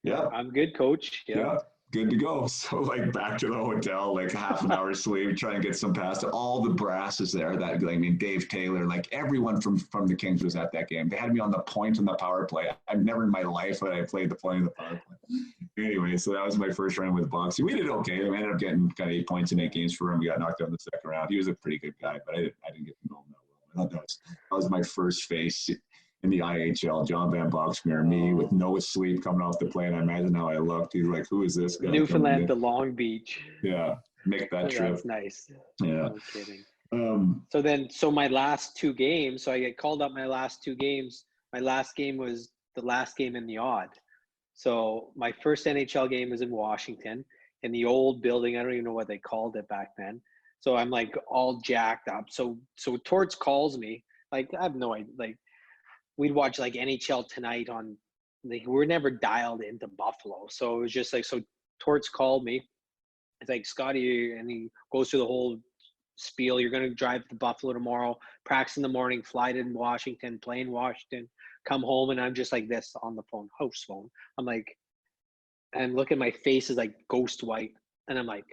Yeah. I'm good, coach. Yeah. Good to go. So like back to the hotel, like half an hour sleep, try and get some pasta. All the brass is there. That, I mean, Dave Taylor, like everyone from the Kings was at that game. They had me on the point in the power play. I've never in my life had I played the point in the power play. Anyway, so that was my first run with Boxy. We did okay. We ended up getting kind of 8 points in 8 games for him. We got knocked out in the second round. He was a pretty good guy, but I didn't get to know him that well. I thought that was my first face in the IHL, John Van Boxmeer, me with no sleep coming off the plane. I imagine how I looked. He's like, "Who is this guy?" Newfoundland to Long Beach. Yeah, make that trip. That's nice. Yeah. No kidding. So my last 2 games, so I get called up my last 2 games. My last game was the last game in the odd. So my first NHL game was in Washington in the old building. I don't even know what they called it back then. So I'm like all jacked up. So Torts calls me. Like, I have no idea. Like, we'd watch like NHL Tonight on, like, we're never dialed into Buffalo. So it was just like, so Torts called me it's like, Scotty, and he goes through the whole spiel. You're going to drive to Buffalo tomorrow, practice in the morning, fly to Washington, play in Washington, come home. And I'm just like this on the phone, host phone. I'm like, and look at my face is like ghost white. And I'm like,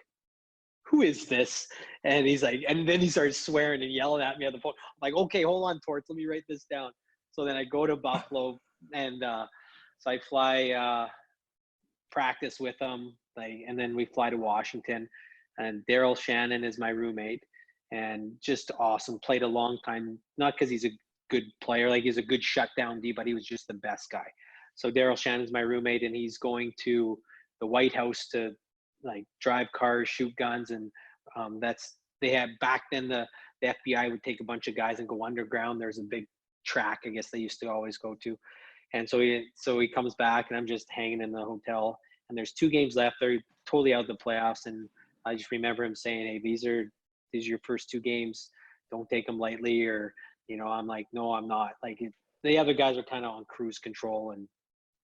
who is this? And he's like, and then he starts swearing and yelling at me on the phone. I'm like, okay, hold on, Torts, let me write this down. So then I go to Buffalo, and so I fly, practice with him, and then we fly to Washington. And Daryl Shannon is my roommate, and just awesome. Played a long time, not because he's a good player, like he's a good shutdown D, but he was just the best guy. So Daryl Shannon's my roommate, and he's going to the White House to like drive cars, shoot guns, and they had back then the FBI would take a bunch of guys and go underground. There's a big track, I guess they used to always go to. And so he comes back, and I'm just hanging in the hotel, and there's 2 games left. They're totally out of the playoffs, and I just remember him saying, "Hey, these are your first 2 games. Don't take them lightly." Or, I'm like, "No, I'm not." Like the other guys are kind of on cruise control, and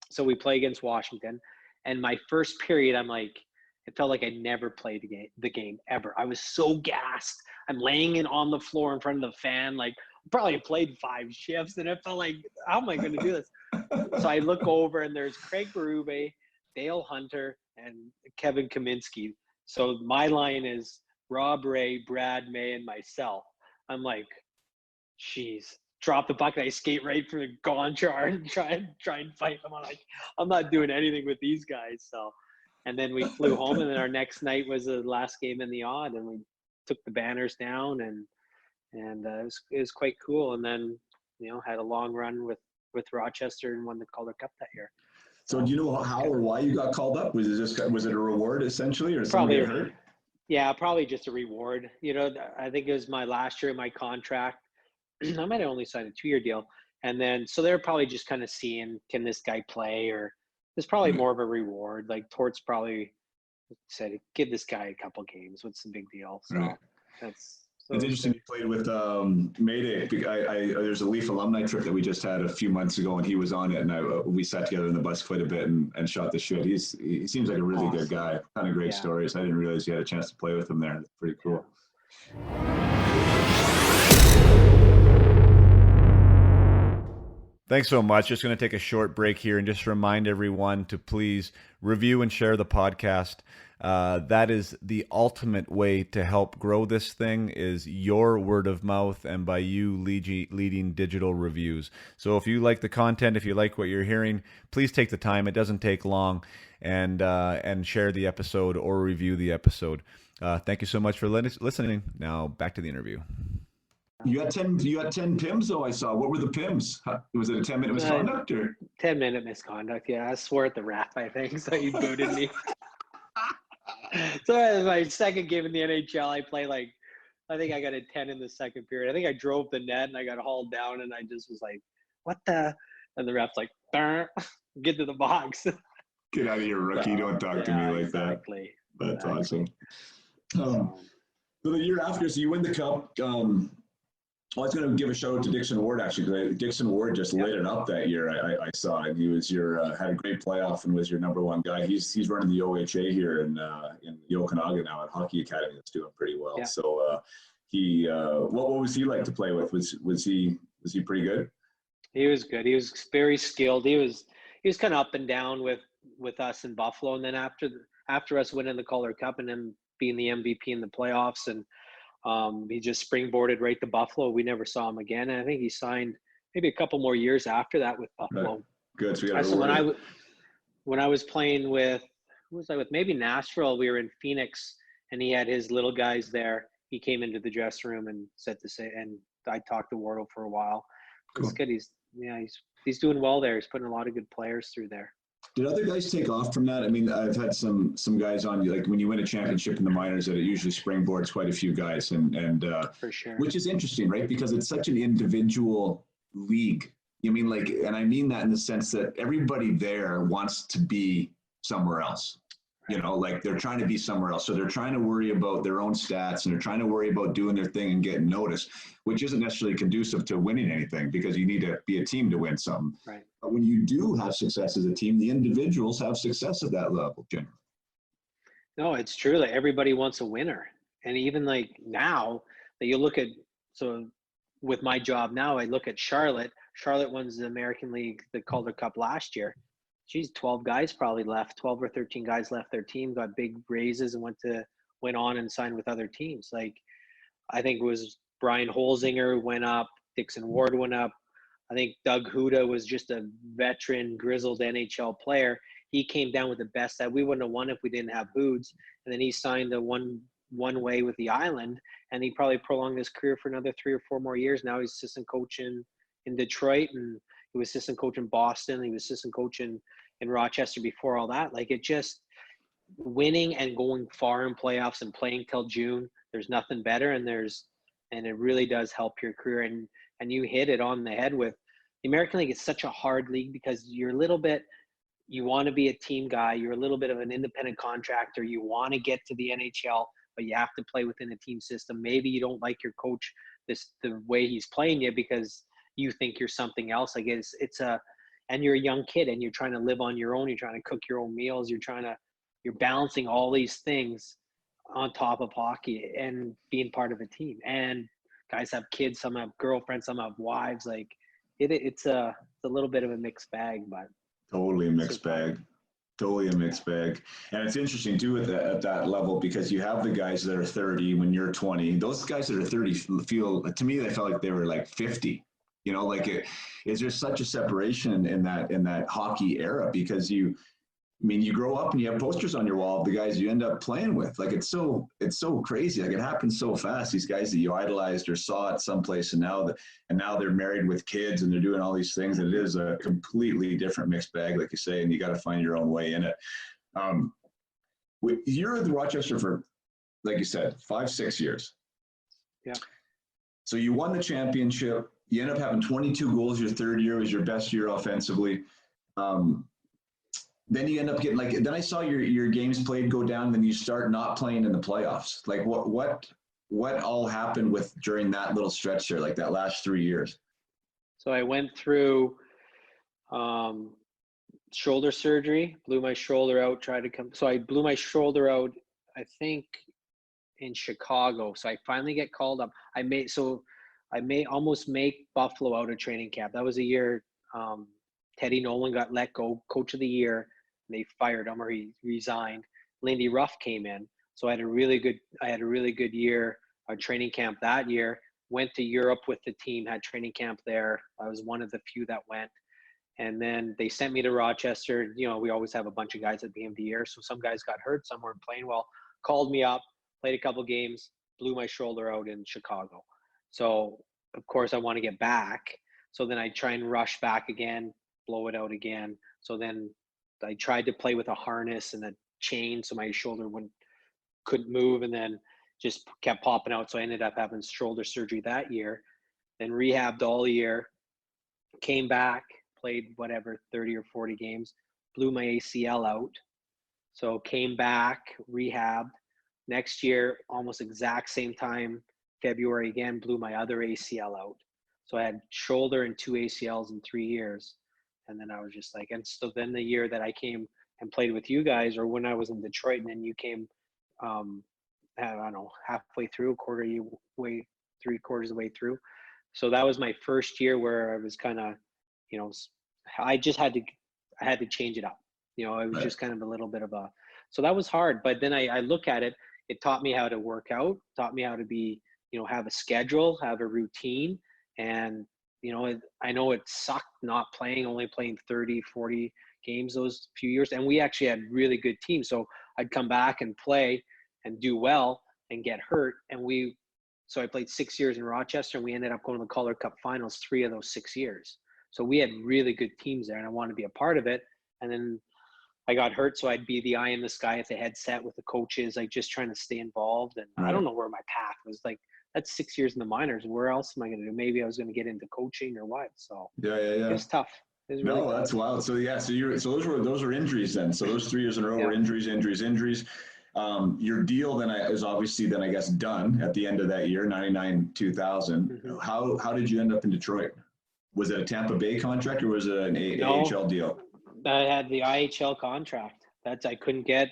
so we play against Washington. And my first period, I'm like, it felt like I never played the game ever. I was so gassed. I'm laying it on the floor in front of the fan, like probably played 5 shifts, and it felt like, how am I going to do this? So I look over, and there's Craig Berube, Dale Hunter, and Kevin Kaminsky. So my line is Rob Ray, Brad May, and myself. I'm like, geez, drop the puck. I skate right for the Gonchar and try and fight them. I'm like, I'm not doing anything with these guys. So, and then we flew home, and then our next night was the last game in the odd, and we took the banners down, and it was quite cool. And then had a long run with Rochester and won the Calder Cup that year. So do you know how or why you got called up? Was it a reward essentially, or somebody get hurt? Yeah, probably just a reward. I think it was my last year of my contract. I might have only signed a 2-year deal. And then, so they're probably just kind of seeing, can this guy play? Or there's probably more of a reward. Like Torts probably said, give this guy a couple games. What's the big deal? So right. It's interesting. You played with Mayday. There's a Leaf alumni trip that we just had a few months ago, and he was on it, and we sat together in the bus quite a bit and shot the shit. He seems like a really good guy. Kind of great stories. I didn't realize you had a chance to play with him there. That's pretty cool. Thanks so much. Just going to take a short break here and just remind everyone to please review and share the podcast. That is the ultimate way to help grow this thing, is your word of mouth, and by you leading digital reviews. So if you like the content, if you like what you're hearing, please take the time. It doesn't take long, and share the episode or review the episode. Thank you so much for listening. Now back to the interview. You had 10 PIMs though, I saw. What were the PIMs? Was it a 10-minute misconduct or 10-minute misconduct? Yeah, I swore at the ref, I think, so he booted me. So my second game in the NHL, I played I think I got a 10 in the second period. I think I drove the net and I got hauled down, and I just was like, what the? And the ref's like, get to the box. Get out of here, rookie. Don't talk to me like exactly. that. That's awesome. So the year after, so you win the cup. I was going to give a shout out to Dixon Ward, actually, because Dixon Ward just lit it up that year. I saw it. He was had a great playoff and was your number 1 guy. He's running the OHA here in the Okanagan now at Hockey Academy. That's doing pretty well. Yeah. So what was he like to play with? Was he pretty good? He was good. He was very skilled. He was kind of up and down with us in Buffalo, and then after us winning the Calder Cup and then being the MVP in the playoffs, and he just springboarded right to Buffalo. We never saw him again. And I think he signed maybe a couple more years after that with Buffalo. Right. Good. So when I was playing with, who was I with? Maybe Nashville. We were in Phoenix, and he had his little guys there. He came into the dressing room and and I talked to Wardle for a while. Cool. It's good. He's doing well there. He's putting a lot of good players through there. Did other guys take off from that? I mean, I've had some guys on, like when you win a championship in the minors, that it usually springboards quite a few guys, and for sure, which is interesting, right? Because it's such an individual league. You mean and I mean that in the sense that everybody there wants to be somewhere else. Like they're trying to be somewhere else. So they're trying to worry about their own stats, and they're trying to worry about doing their thing and getting noticed, which isn't necessarily conducive to winning anything, because you need to be a team to win something. Right. But when you do have success as a team, the individuals have success at that level generally. No, it's true. Like everybody wants a winner. And even like now that you look at, so with my job now, I look at Charlotte. Charlotte won the American League, the Calder Cup last year. Geez, 12 guys probably left, 12 or 13 guys left their team, got big raises and went on and signed with other teams. Like I think it was Brian Holzinger went up, Dixon Ward went up. I think Doug Huda was just a veteran, grizzled NHL player. He came down with the best that we wouldn't have won if we didn't have Hoods. And then he signed the one way with the Island, and he probably prolonged his career for another 3 or 4 more years. Now he's assistant coach in Detroit, and he was assistant coach in Boston. He was assistant coach in Rochester before all that. Like it just winning and going far in playoffs and playing till June. There's nothing better, and it really does help your career. And you hit it on the head with the American League is such a hard league because you're a little bit, you want to be a team guy. You're a little bit of an independent contractor. You want to get to the NHL, but you have to play within a team system. Maybe you don't like your coach, the way he's playing you because you think you're something else. Like and you're a young kid and you're trying to live on your own. You're trying to cook your own meals. You're balancing all these things on top of hockey and being part of a team. And guys have kids, some have girlfriends, some have wives. Like it's a little bit of a mixed bag, but totally a mixed bag. Totally a mixed bag. And it's interesting too at that level because you have the guys that are 30 when you're 20. Those guys that are 30 feel, to me, they felt like they were like 50. You know, like is there such a separation in that hockey era because you grow up and you have posters on your wall of the guys you end up playing with. Like it's so crazy. Like it happens so fast. These guys that you idolized or saw at some place, and now they're married with kids and they're doing all these things. And it is a completely different mixed bag, like you say, and you got to find your own way in it. You're at the Rochester for, like you said, 5-6 years. Yeah. So you won the championship. You end up having 22 goals. Your third year was your best year offensively. Then you end up getting then I saw your games played go down, then you start not playing in the playoffs. Like what all happened during that little stretch there, like that last 3 years? So I went through shoulder surgery, blew my shoulder out, so I blew my shoulder out, I think in Chicago. So I finally get called up. I may almost make Buffalo out of training camp. That was a year Teddy Nolan got let go, coach of the year. They fired him or he resigned. Lindy Ruff came in. So I had a really good year training camp that year. Went to Europe with the team, had training camp there. I was one of the few that went. And then they sent me to Rochester. You know, we always have a bunch of guys at the end of the year. So some guys got hurt, some weren't playing well. Called me up, played a couple games, blew my shoulder out in Chicago. So of course I want to get back. So then I try and rush back again, blow it out again. So then I tried to play with a harness and a chain so my shoulder couldn't move, and then just kept popping out. So I ended up having shoulder surgery that year, then rehabbed all year, came back, played 30 or 40 games, blew my ACL out. So came back, rehabbed. Next year, almost exact same time, February again, blew my other ACL out. So I had shoulder and 2 ACLs in 3 years. And then I was just like, and so then the year that I came and played with you guys, or when I was in Detroit, and then you came, I don't know, halfway through, 3/4 of the way through. So that was my first year where I was kind of, you know, I had to change it up. You know, it was just kind of a little bit of so that was hard. But then I look at it, it taught me how to work out, taught me how to be, you know, have a schedule, have a routine. And you know, I know it sucked not playing, only playing 30, 40 games those few years. And we actually had really good teams. So I'd come back and play and do well and get hurt. So I played 6 years in Rochester, and we ended up going to the Calder Cup finals 3 of those 6 years. So we had really good teams there, and I wanted to be a part of it. And then I got hurt, so I'd be the eye in the sky at the headset with the coaches, like just trying to stay involved. And I don't know where my path was. Like, that's 6 years in the minors. Where else am I going to do? Maybe I was going to get into coaching or what. So it was tough. It was really tough. That's wild. So those were injuries then. So those 3 years in a row were injuries. Your deal then is obviously I guess done at the end of that year, 99-2000. Mm-hmm. How did you end up in Detroit? Was it a Tampa Bay contract or was it an AHL deal? I had the IHL contract. I couldn't get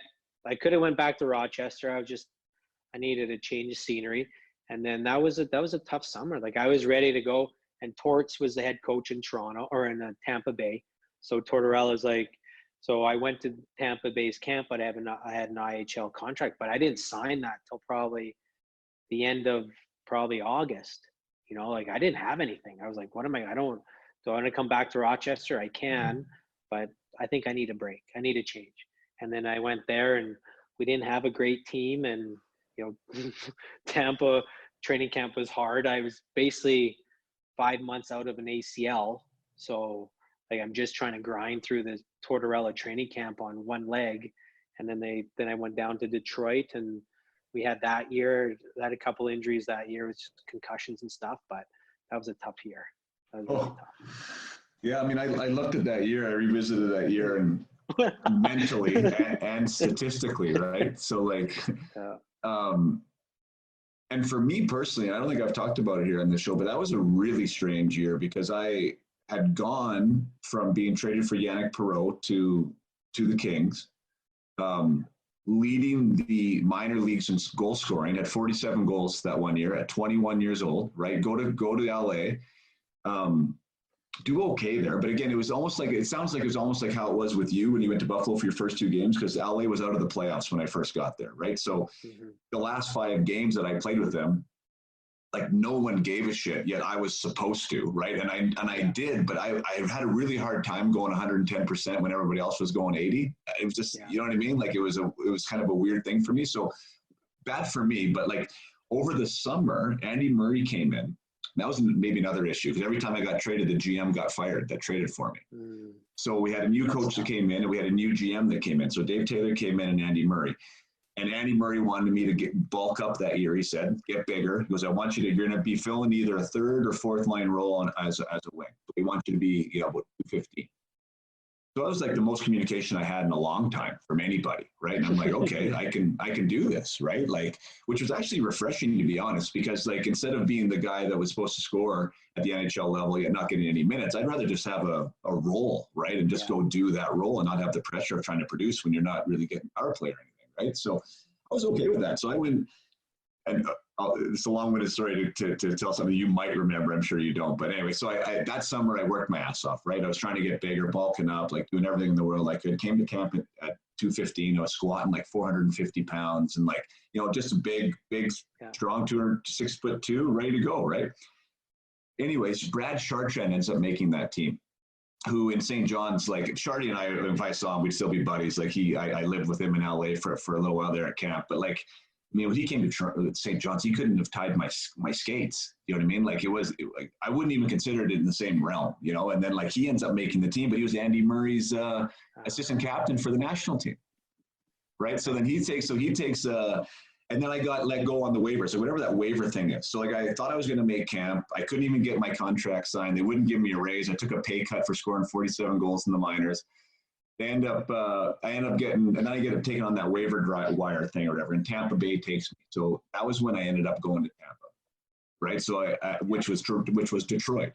I could have went back to Rochester. I needed a change of scenery. And then that was a tough summer. Like I was ready to go, and Torts was the head coach in Toronto or in Tampa Bay. So Tortorella's like, so I went to Tampa Bay's camp, but I had an IHL contract, but I didn't sign that till probably the end of probably August. You know, like I didn't have anything. I was like, do I want to come back to Rochester? I can, but I think I need a break. I need a change. And then I went there, and we didn't have a great team, and you know, Tampa training camp was hard. I was basically 5 months out of an ACL. So like, I'm just trying to grind through the Tortorella training camp on one leg. And then I went down to Detroit, and we had that year, had a couple injuries that year with concussions and stuff, but that was a tough year. That was really tough. Yeah. I mean, I looked at that year, I revisited that year, and mentally and statistically, right? So like, and for me personally, I don't think I've talked about it here on the show, but that was a really strange year because I had gone from being traded for Yannick Perreault to the Kings, leading the minor leagues in goal scoring at 47 goals that one year at 21 years old, right? Go to LA, do okay there. But again, it sounds like it was almost like how it was with you when you went to Buffalo for your first 2 games, because LA was out of the playoffs when I first got there, right? So the last 5 games that I played with them, like no one gave a shit, yet I was supposed to, right? And I did, but I had a really hard time going 110% when everybody else was going 80. It was just, you know what I mean? Like it was kind of a weird thing for me. So bad for me, but like over the summer, Andy Murray came in. That was maybe another issue, because every time I got traded, the GM got fired that traded for me. So we had a new coach that came in, and we had a new GM that came in. So Dave Taylor came in and Andy Murray. And Andy Murray wanted me to bulk up that year. He said, get bigger. He goes, you're going to be filling either a 3rd or 4th line role as a wing. But we want you to be, about 215. So that was like the most communication I had in a long time from anybody, right? And I'm like, okay, I can do this, right? Like, which was actually refreshing, to be honest, because like instead of being the guy that was supposed to score at the NHL level yet not getting any minutes, I'd rather just have a role, right? And just go do that role and not have the pressure of trying to produce when you're not really getting power play or anything, right? So I was okay with that. So I went, and it's a long-winded story to tell something you might remember. I'm sure you don't. But anyway, so I that summer I worked my ass off, right? I was trying to get bigger, bulking up, like doing everything in the world I could. Came to camp at 215. I was squatting like 450 pounds and like, just a big, strong 6'2", ready to go, right? Anyways, Brad Chartrand ends up making that team, who in St. John's, like Shardy and I, if I saw him, we'd still be buddies. Like I lived with him in LA for a little while there at camp, but like, when he came to St. John's, he couldn't have tied my skates. You know what I mean? Like like I wouldn't even consider it in the same realm, And then like he ends up making the team, but he was Andy Murray's assistant captain for the national team, right? So then he takes, and then I got let go on the waiver. So whatever that waiver thing is. So like I thought I was going to make camp. I couldn't even get my contract signed. They wouldn't give me a raise. I took a pay cut for scoring 47 goals in the minors. I end up getting, and then I get taken on that waiver wire thing or whatever, and Tampa Bay takes me. So that was when I ended up going to Tampa, right? So which was Detroit.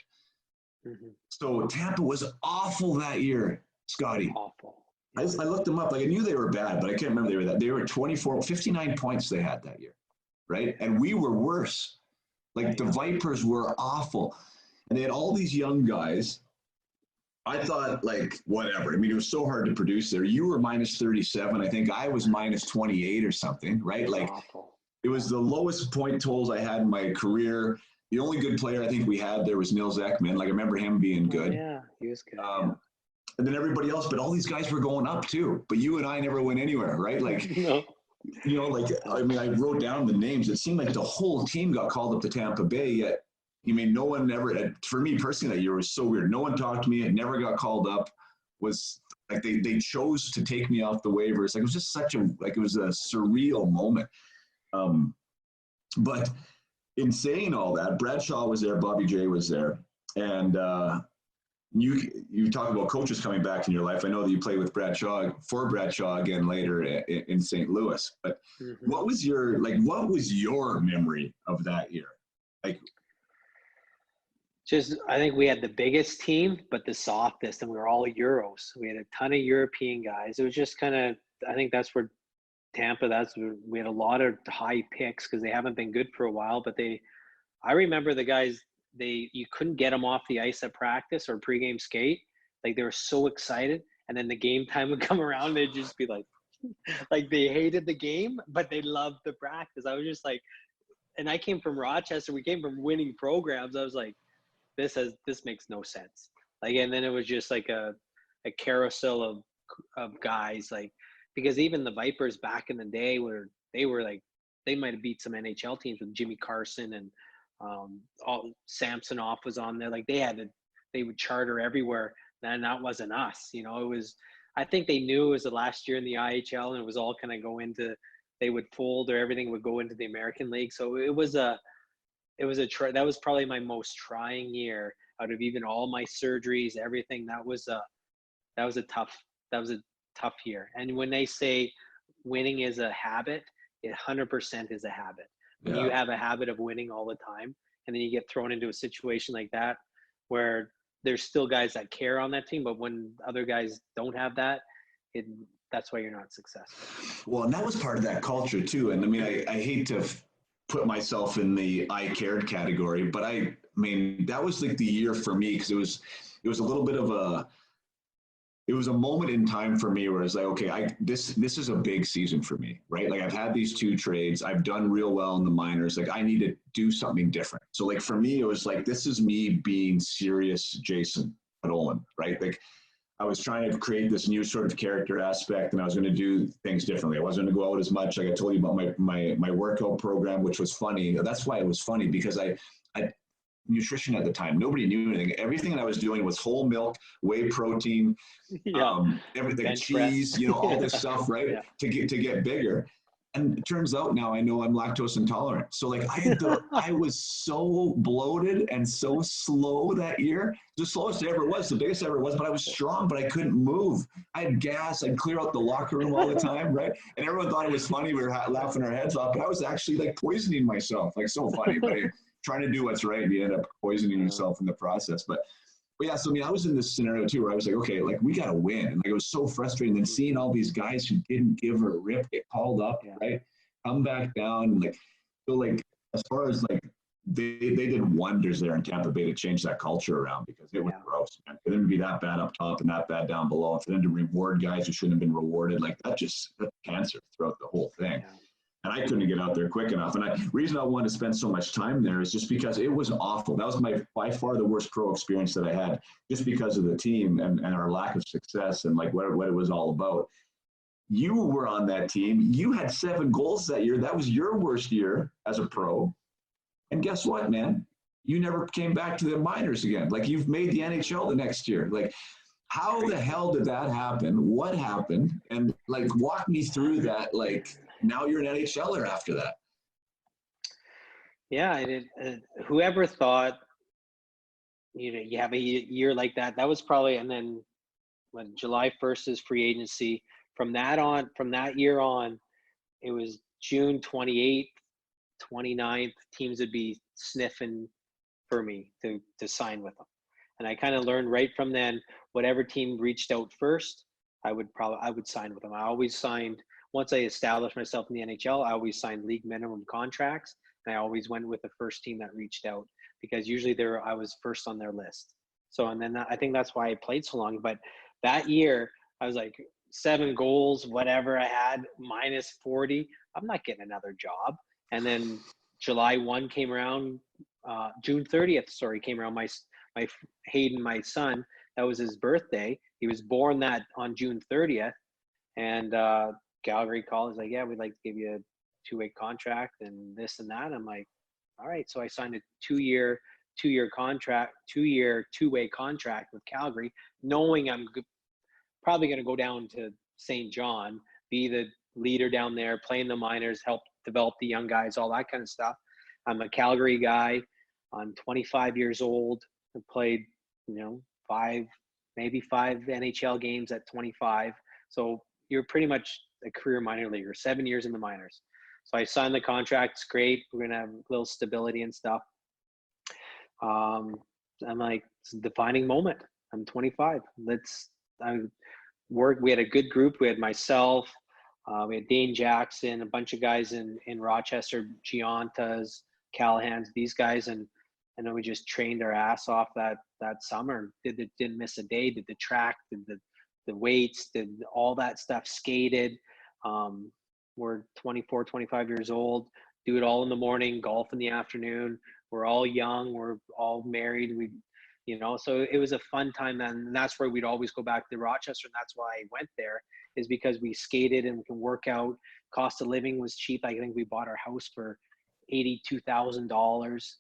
So Tampa was awful that year, Scotty. Awful. I looked them up. Like I knew they were bad, but I can't remember they were that. They were 59 points they had that year, right? And we were worse. Like the Vipers were awful, and they had all these young guys. I thought, like, whatever. I mean, it was so hard to produce there. You were minus 37. I think I was minus 28 or something, right? Like, it was the lowest point totals I had in my career. The only good player I think we had there was Nils Ekman. Like, I remember him being good. Yeah, he was good. And then everybody else, but all these guys were going up too. But you and I never went anywhere, right? Like, no. Like, I mean, I wrote down the names. It seemed like the whole team got called up to Tampa Bay, yet no one ever, for me personally, that year was so weird. No one talked to me. It never got called up. Was like they chose to take me off the waivers. Like it was just it was a surreal moment. But in saying all that, Bradshaw was there, Bobby J was there, and you talk about coaches coming back in your life. I know that you played with Bradshaw again later in St. Louis. But what was your memory of that year? Like. I think we had the biggest team, but the softest, and we were all Euros. We had a ton of European guys. It was just kind of, I think that's where Tampa, we had a lot of high picks because they haven't been good for a while. But I remember the guys, you couldn't get them off the ice at practice or pregame skate. Like they were so excited, and then the game time would come around, they'd just be like they hated the game, but they loved the practice. I was just like, and I came from Rochester. We came from winning programs. I was like, this makes no sense. Like, and then it was just like a carousel of guys, like, because even the Vipers back in the day they might have beat some NHL teams with Jimmy Carson and all Samsonov was on there. Like they would charter everywhere, and that wasn't us. You know, it was. I think they knew it was the last year in the IHL, and it was all kind of go into. They would fold or everything would go into the American League. So that was probably my most trying year out of even all my surgeries, everything. That was a tough year. And when they say winning is a habit, it 100% is a habit. When you have a habit of winning all the time, and then you get thrown into a situation like that, where there's still guys that care on that team, but when other guys don't have that, that's why you're not successful. Well, and that was part of that culture too. And I mean, I hate to put myself in the I cared category, but I mean, that was like the year for me, because it was a little bit of it was a moment in time for me where it's like, okay, this is a big season for me, right? Like I've had these 2 trades, I've done real well in the minors. Like I need to do something different. So like for me, it was like, this is me being serious Jason Padolan, right? Like I was trying to create this new sort of character aspect, and I was going to do things differently. I wasn't going to go out as much. Like I told you about my workout program, which was funny. That's why it was funny, because I nutrition at the time, nobody knew anything. Everything that I was doing was whole milk, whey protein, everything, Bench cheese, press. you know, all this stuff, right? Yeah. To get bigger. And it turns out now I know I'm lactose intolerant. So like I was so bloated and so slow that year. The slowest I ever was, the biggest I ever was, but I was strong, but I couldn't move. I had gas. I'd clear out the locker room all the time, right? And everyone thought it was funny. We were laughing our heads off, but I was actually like poisoning myself. Like so funny, but trying to do what's right, and you end up poisoning yourself in the process. But yeah, so I mean, I was in this scenario too, where I was like, okay, like we got to win. And like, it was so frustrating. Then seeing all these guys who didn't give a rip get called up, right? Come back down. And like, so like, as far as like, they did wonders there in Tampa Bay to change that culture around, because it was gross, man. For them to be that bad up top and that bad down below, for them to reward guys who shouldn't have been rewarded, like that's cancer throughout the whole thing. Yeah. And I couldn't get out there quick enough. And the reason I wanted to spend so much time there is just because it was awful. That was by far the worst pro experience that I had, just because of the team and our lack of success and like what it was all about. You were on that team. You had 7 goals that year. That was your worst year as a pro. And guess what, man? You never came back to the minors again. Like you've made the NHL the next year. Like how the hell did that happen? What happened? And like walk me through that. Like, now you're an NHLer after that. Yeah, I did. Whoever thought, you have a year like that. That was probably, and then when July 1st is free agency. From that year on, it was June 28th, 29th. Teams would be sniffing for me to sign with them, and I kind of learned right from then. Whatever team reached out first, I would sign with them. I always signed. Once I established myself in the NHL, I always signed league minimum contracts, and I always went with the first team that reached out, because usually I was first on their list. So, and then I think that's why I played so long. But that year, I was like 7 goals, whatever I had, minus 40. I'm not getting another job. And then July 1 came around, June 30th, came around. My Hayden, my son, that was his birthday. He was born on June 30th, and Calgary called. Is like, yeah, we'd like to give you a 2-way contract and this and that. I'm like, all right. So I signed a 2-year contract, 2-way contract with Calgary, knowing I'm probably going to go down to St. John, be the leader down there, play in the minors, help develop the young guys, all that kind of stuff. I'm a Calgary guy. I'm 25 years old. I played, 5 NHL games at 25. So you're pretty much a career minor leaguer, 7 years in the minors. So I signed the contract. It's great. We're going to have a little stability and stuff. I'm like, it's a defining moment. I'm 25. We had a good group. We had myself, We had Dane Jackson, a bunch of guys in Rochester, Giantas, Callahans, these guys, and then we just trained our ass off that summer. Didn't miss a day. Did the track, did the weights, did all that stuff. Skated. We're 24, 25 years old. Do it all in the morning. Golf in the afternoon. We're all young. We're all married. So it was a fun time, and that's where we'd always go back to Rochester, and that's why I went there, is because we skated and we can work out. Cost of living was cheap. I think we bought our house for $82,000.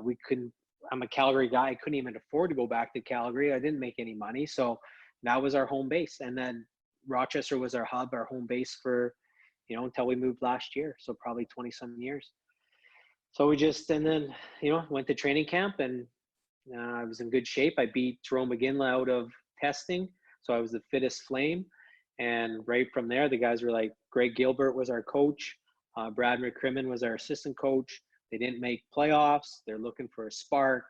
We couldn't. I'm a Calgary guy. I couldn't even afford to go back to Calgary. I didn't make any money, so that was our home base. And then Rochester was our hub, our home base for, until we moved last year. So probably 20 some years. So and then went to training camp, and I was in good shape. I beat Jerome McGinley out of testing, so I was the fittest Flame. And right from there, the guys were like, Greg Gilbert was our coach. Brad McCrimmon was our assistant coach. They didn't make playoffs. They're looking for a spark.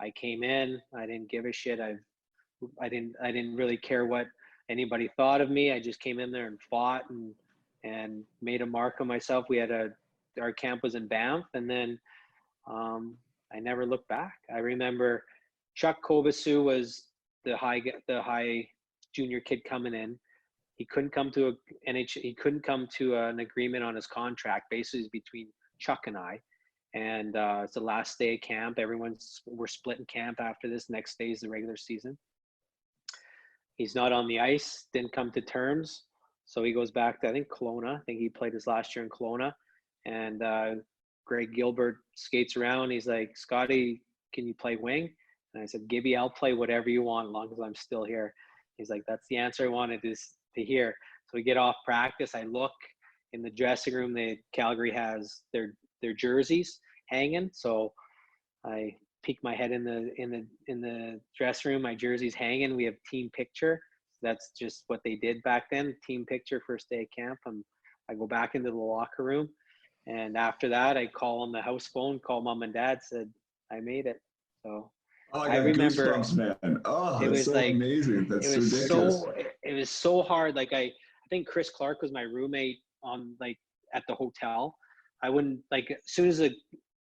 I came in. I didn't give a shit. I didn't really care what anybody thought of me. I just came in there and fought and made a mark on myself. Our camp was in Banff, and then I never looked back. I remember Chuck Kovasu was the high junior kid coming in. He couldn't come to He couldn't come to an agreement on his contract. Basically, it's between Chuck and I. And it's the last day of camp. We're splitting camp after this. Next day is the regular season. He's not on the ice. Didn't come to terms. So he goes back to, I think, Kelowna. I think he played his last year in Kelowna. And Greg Gilbert skates around. He's like, Scotty, can you play wing? And I said, Gibby, I'll play whatever you want as long as I'm still here. He's like, that's the answer I wanted to hear. So we get off practice. I look in the dressing room. Calgary has their jerseys hanging. So I peek my head in the dressing room. My jersey's hanging. We have team picture. That's just what they did back then. Team picture, first day of camp. I go back into the locker room. And after that, I call on the house phone, call mom and dad, said, I made it. So I remember goosebumps, man. Oh, it was so amazing. That's ridiculous. It was so hard. Like I think Chris Clark was my roommate at the hotel. I wouldn't, as soon as the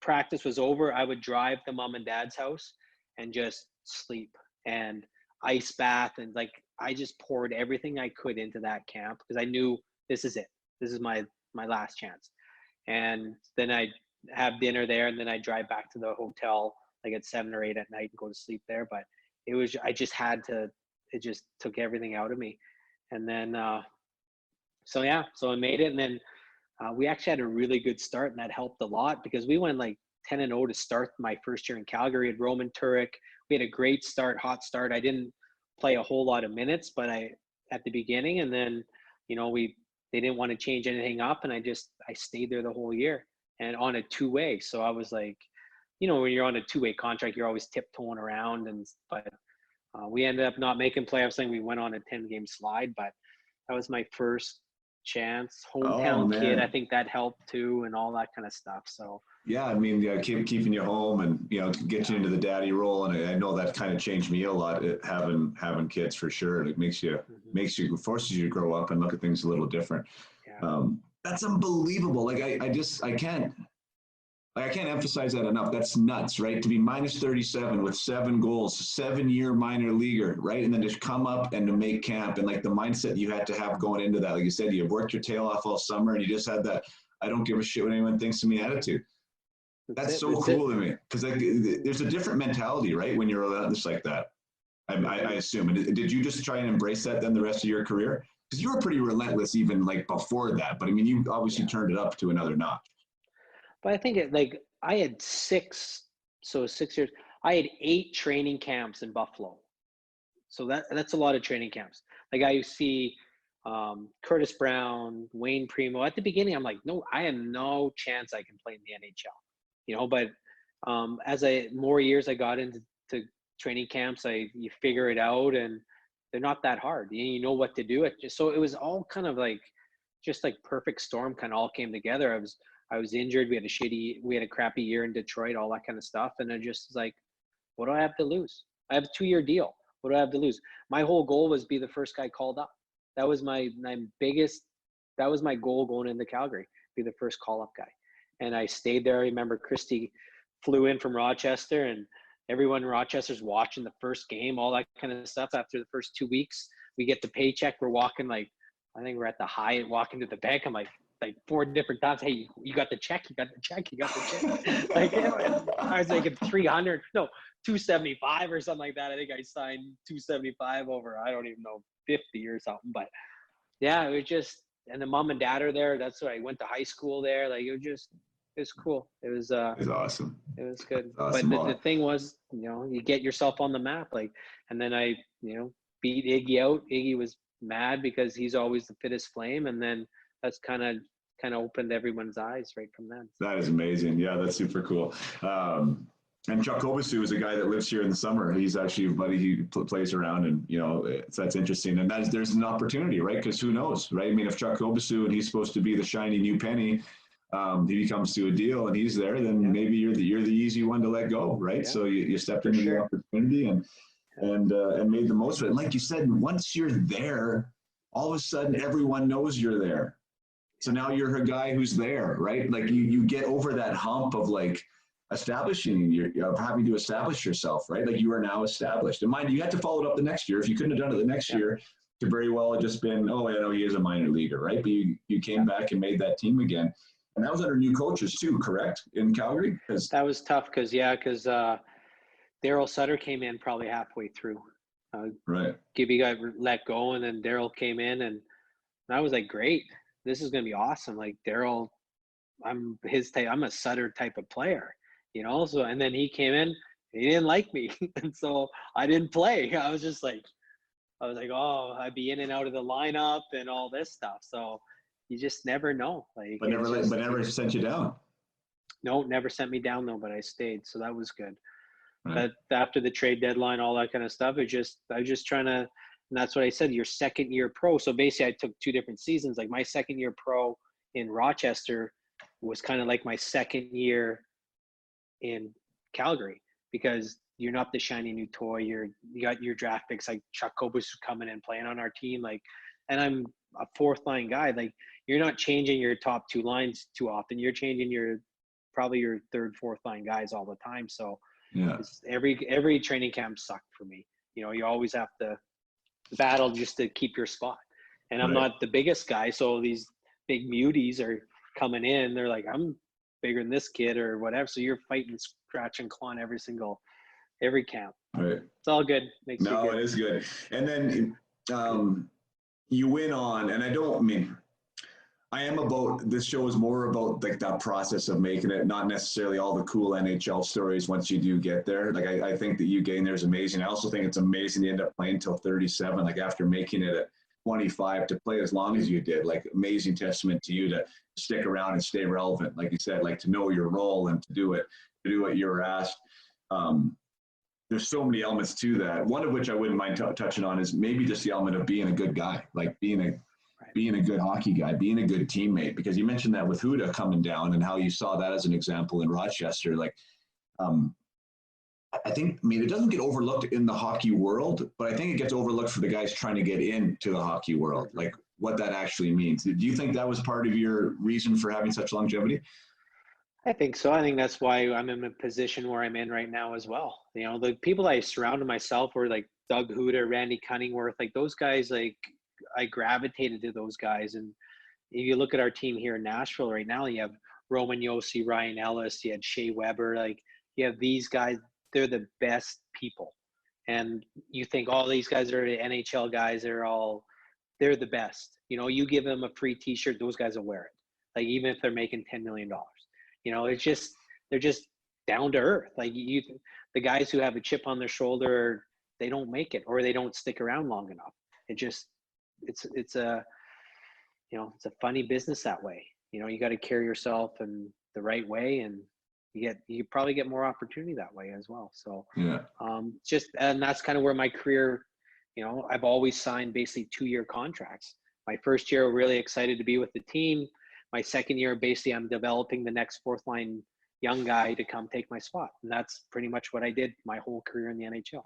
practice was over, I would drive to mom and dad's house and just sleep and ice bath. And I just poured everything I could into that camp because I knew this is it. This is my last chance. And then I'd have dinner there, and then I'd drive back to the hotel at 7 or 8 at night and go to sleep there. But I just had to, it just took everything out of me. And then, so I made it. And then we actually had a really good start, and that helped a lot because we went 10-0 to start my first year in Calgary. At Roman Turek, we had a great start, hot start. I didn't play a whole lot of minutes, but at the beginning, and then, they didn't want to change anything up, and I stayed there the whole year and on a two-way. So I was like, when you're on a two-way contract, you're always tiptoeing around, but we ended up not making playoffs. And we went on a 10-game slide, but that was my first chance. Hometown kid, I think that helped too, and all that kind of stuff. So yeah, I mean, keeping you home and get you into the daddy role, and I know that kind of changed me a lot. Having kids for sure, it forces you to grow up and look at things a little different. Yeah. That's unbelievable. I can't emphasize that enough. That's nuts, right? To be minus 37 with 7 goals, 7-year minor leaguer, right? And then just come up and to make camp, and the mindset you had to have going into that. Like you said, you worked your tail off all summer, and you just had that I don't give a shit what anyone thinks of me attitude. That's so cool to me, because there's a different mentality, right, when you're relentless like that. I assume. And did you just try and embrace that then the rest of your career? Because you were pretty relentless even before that. But I mean, you obviously turned it up to another notch. But I think I had 6 years. I had 8 training camps in Buffalo. So that's a lot of training camps. I see Curtis Brown, Wayne Primo. At the beginning, I'm like, no, I have no chance I can play in the NHL. But as more years I got into training camps, you figure it out, and they're not that hard. You know what to do. So it was all kind of just perfect storm, kind of all came together. I was injured. We had a crappy year in Detroit, all that kind of stuff. And I just was like, what do I have to lose? I have a 2-year deal. What do I have to lose? My whole goal was be the first guy called up. That was my biggest that was my goal going into Calgary, be the first call-up guy. And I stayed there. I remember Christy flew in from Rochester, and everyone in Rochester's watching the first game, all that kind of stuff. After the first 2 weeks, we get the paycheck. We're walking like, I think we're at the Hyatt, walking to the bank. I'm like 4 different times. Hey, you got the check? You got the check? You got the check? Like, I was making 300, no, 275 or something like that. I think I signed 275 over, I don't even know, 50 or something. But yeah, it was just, and the mom and dad are there. That's why I went to high school there. Like, it was cool. It was awesome. it was good. Awesome. But the thing was, you get yourself on the map. Like, and then I, beat Iggy out. Iggy was mad because he's always the fittest Flame. And then that's kind of opened everyone's eyes right from then. That is amazing. Yeah, that's super cool. And Chuck Kobasu is a guy that lives here in the summer. He's actually a buddy. He plays around, and that's interesting. And there's an opportunity, right? Because who knows, right? I mean, if Chuck Kobasu and he's supposed to be the shiny new penny, he comes to a deal and he's there, then maybe you're the easy one to let go, right? Yeah. So you stepped into the opportunity and made the most of it. And like you said, once you're there, all of a sudden everyone knows you're there. So now you're a guy who's there, right? Like you get over that hump of like having to establish yourself, right? Like you are now established. And mind you, had to follow it up the next year. If you couldn't have done it the next year, could very well have just been, oh, I know he is a minor leaguer, right? But you came back and made that team again. And that was under new coaches too, correct? In Calgary? That was tough because Daryl Sutter came in probably halfway through. Right. Gibby got let go, and then Daryl came in, and I was like, great, this is going to be awesome. Like Daryl, I'm his type. I'm a Sutter type of player, So, and then he came in, he didn't like me, and so I didn't play. I was like, oh, I'd be in and out of the lineup and all this stuff. So you just never know. Like, but never sent you down. No, never sent me down though. But I stayed, so that was good. Right. But after the trade deadline, all that kind of stuff, I was just trying to. And that's what I said. Your second year pro. So basically, I took 2 different seasons. Like my second year pro in Rochester was kind of like my second year in Calgary, because you're not the shiny new toy. You got your draft picks like Chuck Kobasu coming and playing on our team. Like, and I'm a 4th line guy. Like, you're not changing your top 2 lines too often. You're changing probably your 3rd, 4th line guys all the time. So yeah, every training camp sucked for me. You always have to battle just to keep your spot. And I'm not the biggest guy, so these big muties are coming in. They're like, I'm bigger than this kid or whatever. So you're fighting, scratch and clawing every camp. Right. It's all good. Makes you good. It is good. And then you went on, and this show is more about like that process of making it, not necessarily all the cool NHL stories once you do get there. Like I think that you getting there is amazing. I also think it's amazing you end up playing till 37, like after making it at 25 to play as long as you did. Like amazing testament to you to stick around and stay relevant. Like you said, like to know your role and to do what you were asked. There's so many elements to that. One of which I wouldn't mind touching on is maybe just the element of being a good guy, like being a good hockey guy, being a good teammate, because you mentioned that with Huda coming down and how you saw that as an example in Rochester. Like, I think, it doesn't get overlooked in the hockey world, but I think it gets overlooked for the guys trying to get into the hockey world, like what that actually means. Do you think that was part of your reason for having such longevity? I think so. I think that's why I'm in a position where I'm in right now as well. The people I surrounded myself were like Doug Huda, Randy Cunningworth, like those guys, like I gravitated to those guys. And if you look at our team here in Nashville right now, you have Roman Yossi, Ryan Ellis, you had Shea Weber, like you have these guys, they're the best people. And you think all these guys are NHL guys, they're the best. You give them a free t-shirt, those guys will wear it. Like even if they're making $10 million, they're just down to earth. Like the guys who have a chip on their shoulder, they don't make it, or they don't stick around long enough. It's a funny business that way. You got to carry yourself in the right way, and you probably get more opportunity that way as well. So yeah, and that's kind of where my career, I've always signed basically 2-year contracts. My first year, really excited to be with the team. My second year, basically I'm developing the next 4th line young guy to come take my spot. And that's pretty much what I did my whole career in the NHL.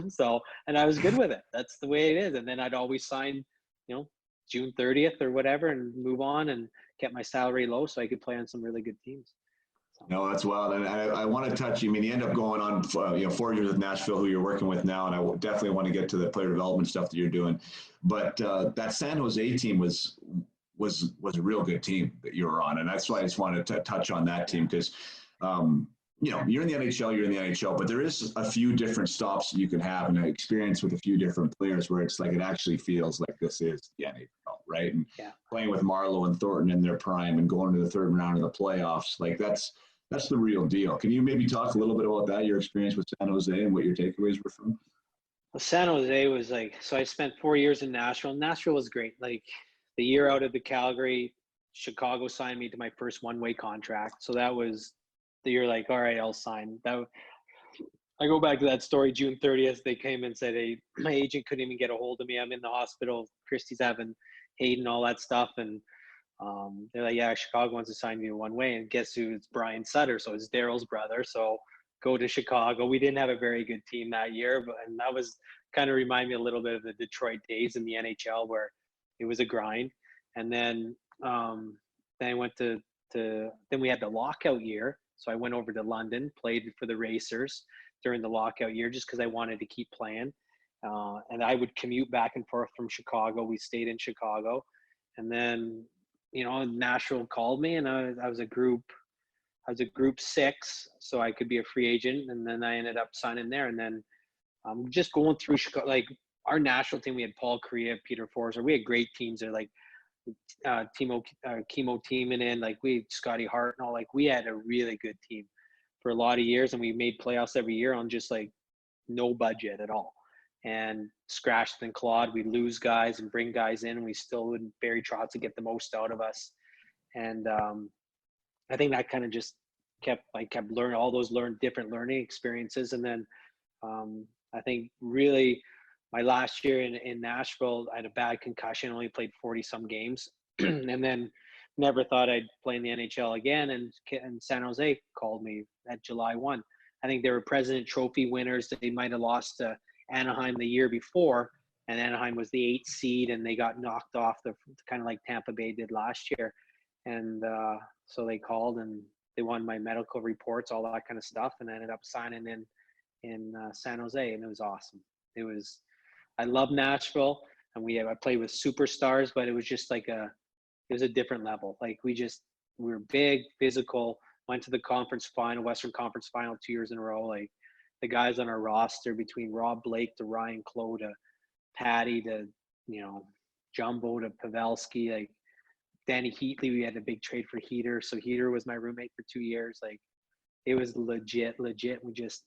So, and I was good with it. That's the way it is. And then I'd always sign, June 30th or whatever and move on and kept my salary low so I could play on some really good teams. No, that's wild. And I want to touch, you end up going on, 4 years with Nashville, who you're working with now. And I definitely want to get to the player development stuff that you're doing. But that San Jose team was a real good team that you were on. And that's why I just wanted to touch on that team because, you're in the NHL, but there is a few different stops you can have and an experience with a few different players where it's like it actually feels like this is the NHL, right? And playing with Marleau and Thornton in their prime and going to the third round of the playoffs, like that's the real deal. Can you maybe talk a little bit about that, your experience with San Jose and what your takeaways were from? Well, San Jose was so I spent 4 years in Nashville. Nashville was great. Like the year out of the Calgary, Chicago signed me to my first one-way contract. So that was the year all right, I'll sign. I go back to that story, June 30th, they came and said, hey, my agent couldn't even get a hold of me. I'm in the hospital. Christy's having Hayden, all that stuff. And they're like, yeah, Chicago wants to sign you one way. And guess who? It's Brian Sutter. So it's Daryl's brother. So go to Chicago. We didn't have a very good team that year, and that was kind of remind me a little bit of the Detroit days in the NHL where it was a grind. And then I went then we had the lockout year. So I went over to London, played for the Racers during the lockout year just because I wanted to keep playing. And I would commute back and forth from Chicago. We stayed in Chicago. And then, Nashville called me and I was a group 6, so I could be a free agent. And then I ended up signing there. And then just going through Chicago, like our national team, we had Paul Kariya, Peter Forsberg. We had great teams there, like Kimo Timonen, like we had Scotty Hart and all. Like we had a really good team for a lot of years, and we made playoffs every year on just like no budget at all, and scratched and clawed. We lose guys and bring guys in, and we still would Barry Trotz to get the most out of us. And I think that kind of just kept learning all those different learning experiences. And then I think really my last year in Nashville, I had a bad concussion, only played 40 some games, and then never thought I'd play in the NHL again. And San Jose called me at July 1. I think they were President Trophy winners. They might have lost to Anaheim the year before, and Anaheim was the 8th seed, and they got knocked off kind of like Tampa Bay did last year. And so they called and they wanted my medical reports, all that kind of stuff, and I ended up signing in San Jose, and it was awesome. I love Nashville, and I played with superstars, but it was just it was a different level. Like we were big, physical, went to the Western Conference final 2 years in a row. Like the guys on our roster, between Rob Blake to Ryan Clough to Patty to, Jumbo to Pavelski, like Danny Heatley, we had a big trade for Heater. So Heater was my roommate for 2 years. Like it was legit. We just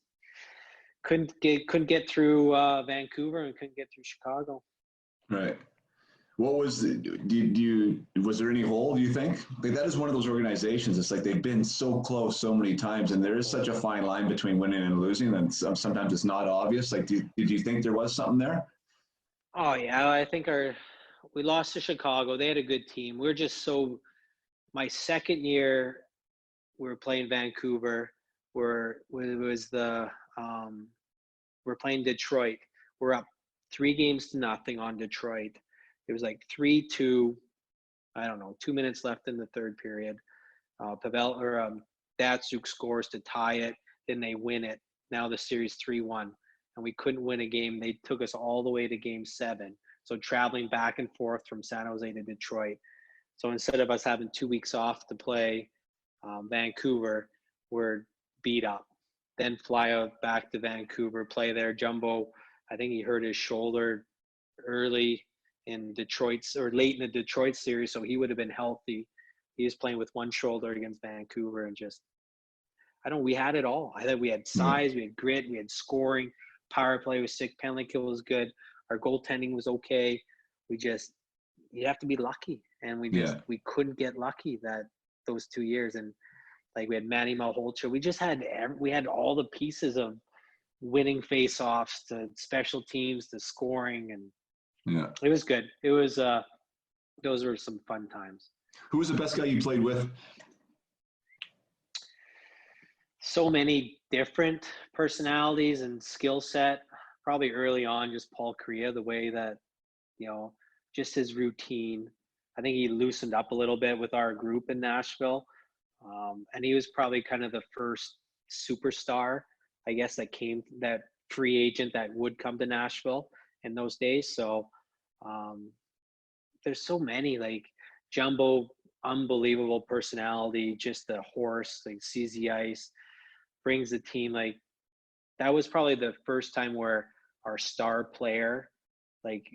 couldn't get through Vancouver and couldn't get through Chicago. Right. What was was there any hole, do you think? Like that is one of those organizations. It's like they've been so close so many times, and there is such a fine line between winning and losing, and sometimes it's not obvious. Like, did you think there was something there? Oh yeah, I think we lost to Chicago. They had a good team. We were just my second year, we were playing Vancouver. We're playing Detroit. We're up 3-0 on Detroit. It was like 3-2. I don't know, 2 minutes left in the third period. Datsuk scores to tie it. Then they win it. Now the series 3-1, and we couldn't win a game. They took us all the way to Game 7. So traveling back and forth from San Jose to Detroit. So instead of us having 2 weeks off to play Vancouver, we're beat up. Then fly out back to Vancouver, play there. Jumbo, I think he hurt his shoulder early in Detroit or late in the Detroit series, so he would have been healthy. He was playing with one shoulder against Vancouver, and we had it all. I thought we had size, we had grit, we had scoring, power play was sick, penalty kill was good, our goaltending was okay. You have to be lucky, and we couldn't get lucky those 2 years. And like we had Manny Malhotra, we had all the pieces of winning face-offs to special teams to scoring, and it was good. It was those were some fun times. Who was the best guy you played with? So many different personalities and skill set. Probably early on, just Paul Kariya, the way that just his routine. I think he loosened up a little bit with our group in Nashville. And he was probably kind of the first superstar, I guess, that free agent that would come to Nashville in those days. So there's so many, like Jumbo, unbelievable personality, just a horse, like sees the ice, brings the team. Like that was probably the first time where our star player, like,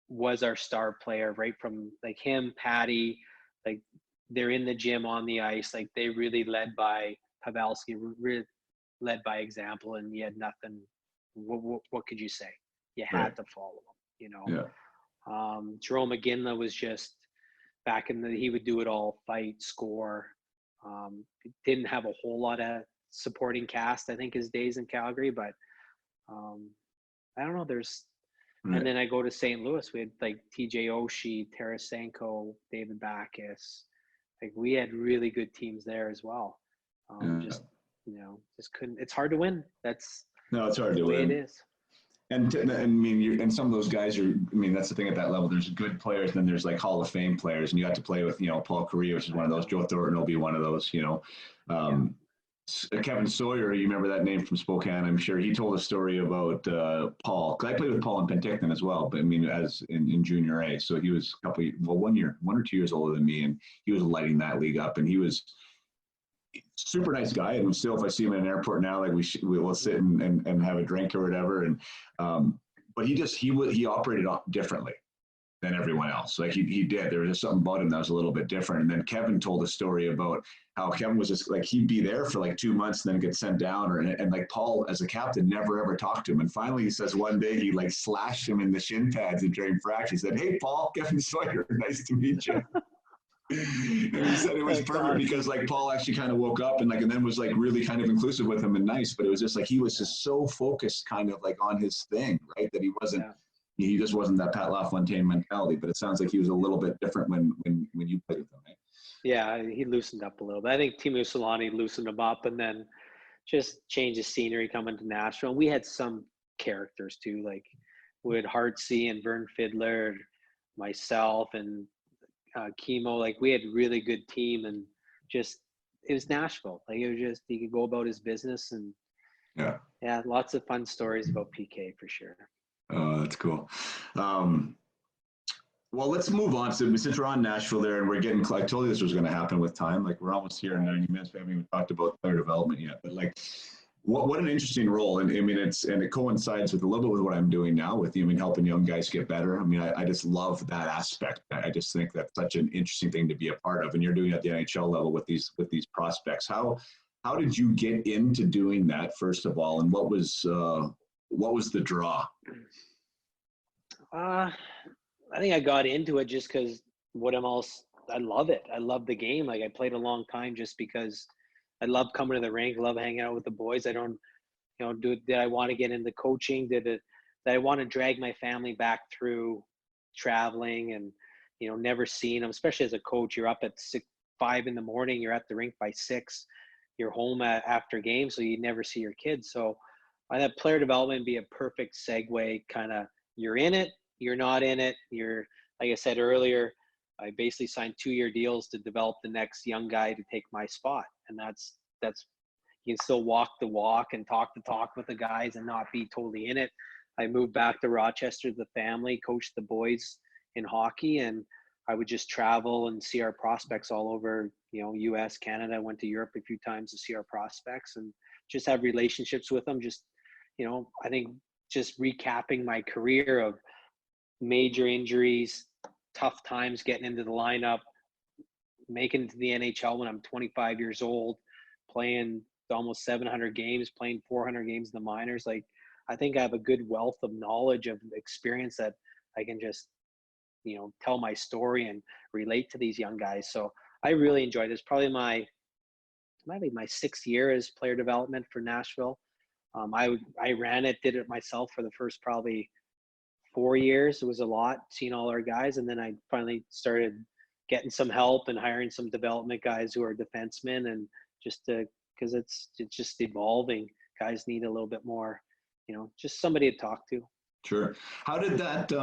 was our star player, right from like him, Patty, like they're in the gym on the ice, like they really led by Pavelski, really led by example, and you had nothing. What could you say? You had Right. to follow him, you know. Yeah. Jerome McGinley was just back he would do it all, fight, score. Didn't have a whole lot of supporting cast, I think, his days in Calgary, but I don't know. Right. And then I go to St. Louis. We had like TJ Oshie, Tarasenko, David Backes. Like we had really good teams there as well. Yeah. Just just couldn't. It's hard to win. No, it's hard the to way win. it is. And I mean, and some of those guys are. I mean, that's the thing at that level. There's good players, and then there's like Hall of Fame players, and you got to play with Paul Kariya, which is one of those. Joe Thornton will be one of those. Kevin Sawyer, you remember that name from Spokane? I'm sure he told a story about Paul. Cause I played with Paul in Penticton as well, but I mean, as in Junior A. So he was 1 or 2 years older than me, and he was lighting that league up, and he was super nice guy. And still, if I see him in an airport now, like we will sit and have a drink or whatever. And but he operated differently than everyone else. Like he did. There was just something about him that was a little bit different. And then Kevin told a story about how Kevin was just like, he'd be there for like 2 months and then get sent down, and like Paul as a captain never ever talked to him. And finally he says one day he like slashed him in the shin pads and during practice. He said, "Hey Paul, Kevin Sawyer, nice to meet you." And he said it was That's perfect awesome. because like Paul actually kind of woke up and then was like really kind of inclusive with him and nice, but it was just like he was just so focused kind of like on his thing, right? That he just wasn't that Pat LaFontaine mentality. But it sounds like he was a little bit different when you played with him, right? Yeah, he loosened up a little bit. I think Timo Solani loosened him up, and then just changed the scenery coming to Nashville. We had some characters too, like with Hartsey and Vern Fiddler, myself, and Chemo. Like we had really good team, and just it was Nashville. Like it was just he could go about his business, and Yeah, lots of fun stories about PK for sure. Oh, that's cool. Well, let's move on. So since we're on Nashville there, and we're getting, I told you this was going to happen with time. Like we're almost here in 90 minutes. We haven't even talked about player development yet. But like, what an interesting role. And I mean, it coincides with a little bit with what I'm doing now with you. I mean, helping young guys get better. I mean, I just love that aspect. I just think that's such an interesting thing to be a part of. And you're doing it at the NHL level with these prospects. How did you get into doing that first of all, and what was the draw? I think I got into it just because I love it. I love the game. Like I played a long time just because I love coming to the rink, love hanging out with the boys. I don't, did I want to get into coaching? Did I want to drag my family back through traveling and, never seeing them, especially as a coach. You're up at 5 in the morning, you're at the rink by 6, you're home after games, so you never see your kids. So I thought player development be a perfect segue, kind of you're in it, you're not in it. You're, like I said earlier, I basically signed 2-year deals to develop the next young guy to take my spot. And that's you can still walk the walk and talk the talk with the guys and not be totally in it. I moved back to Rochester, the family, coached the boys in hockey, and I would just travel and see our prospects all over, US, Canada. I went to Europe a few times to see our prospects and just have relationships with them. Just, I think just recapping my career of major injuries, tough times getting into the lineup, making it to the NHL when I'm 25 years old, playing almost 700 games, playing 400 games in the minors. Like, I think I have a good wealth of knowledge, of experience that I can just, tell my story and relate to these young guys. So I really enjoyed this. Probably my 6th year as player development for Nashville. I ran it, did it myself for the first probably 4 years. It was a lot seeing all our guys. And then I finally started getting some help and hiring some development guys who are defensemen, and just because it's just evolving. Guys need a little bit more, just somebody to talk to. Sure. How did that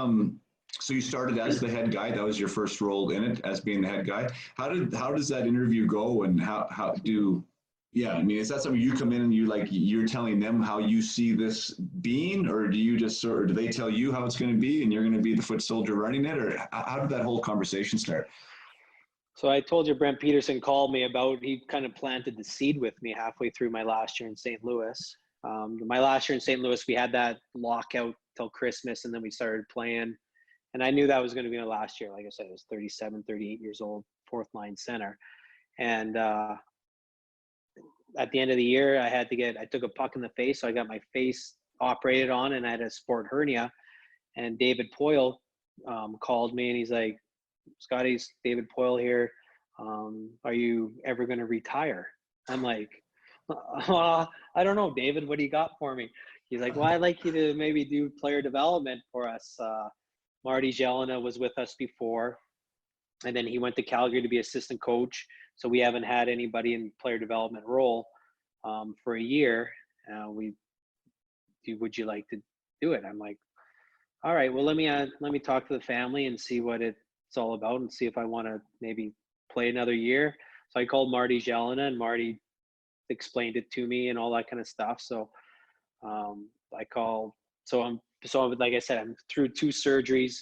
So you started as the head guy. That was your first role in it, as being the head guy. How does that interview go, and how do? Yeah, I mean, is that something you come in and you're telling them how you see this being, or do you just sort, or do they tell you how it's going to be, and you're going to be the foot soldier running it, or how did that whole conversation start? So I told you Brent Peterson called me he kind of planted the seed with me halfway through my last year in St. Louis. My last year in St. Louis, we had that lockout till Christmas, and then we started playing. And I knew that was going to be my last year. Like I said, I was 37, 38 years old, fourth line center. And at the end of the year, I took a puck in the face. So I got my face operated on, and I had a sport hernia. And David Poyle called me, and he's like, Scotty's David Poyle here. Are you ever going to retire? I'm like, I don't know, David, what do you got for me? He's like, well, I'd like you to maybe do player development for us. Marty Jelena was with us before, and then he went to Calgary to be assistant coach. So we haven't had anybody in player development role for a year. Would you like to do it? I'm like, all right, well, let me talk to the family and see what it's all about, and see if I want to maybe play another year. So I called Marty Jelena, and Marty explained it to me and all that kind of stuff. So I called. So like I said, I'm through 2 surgeries.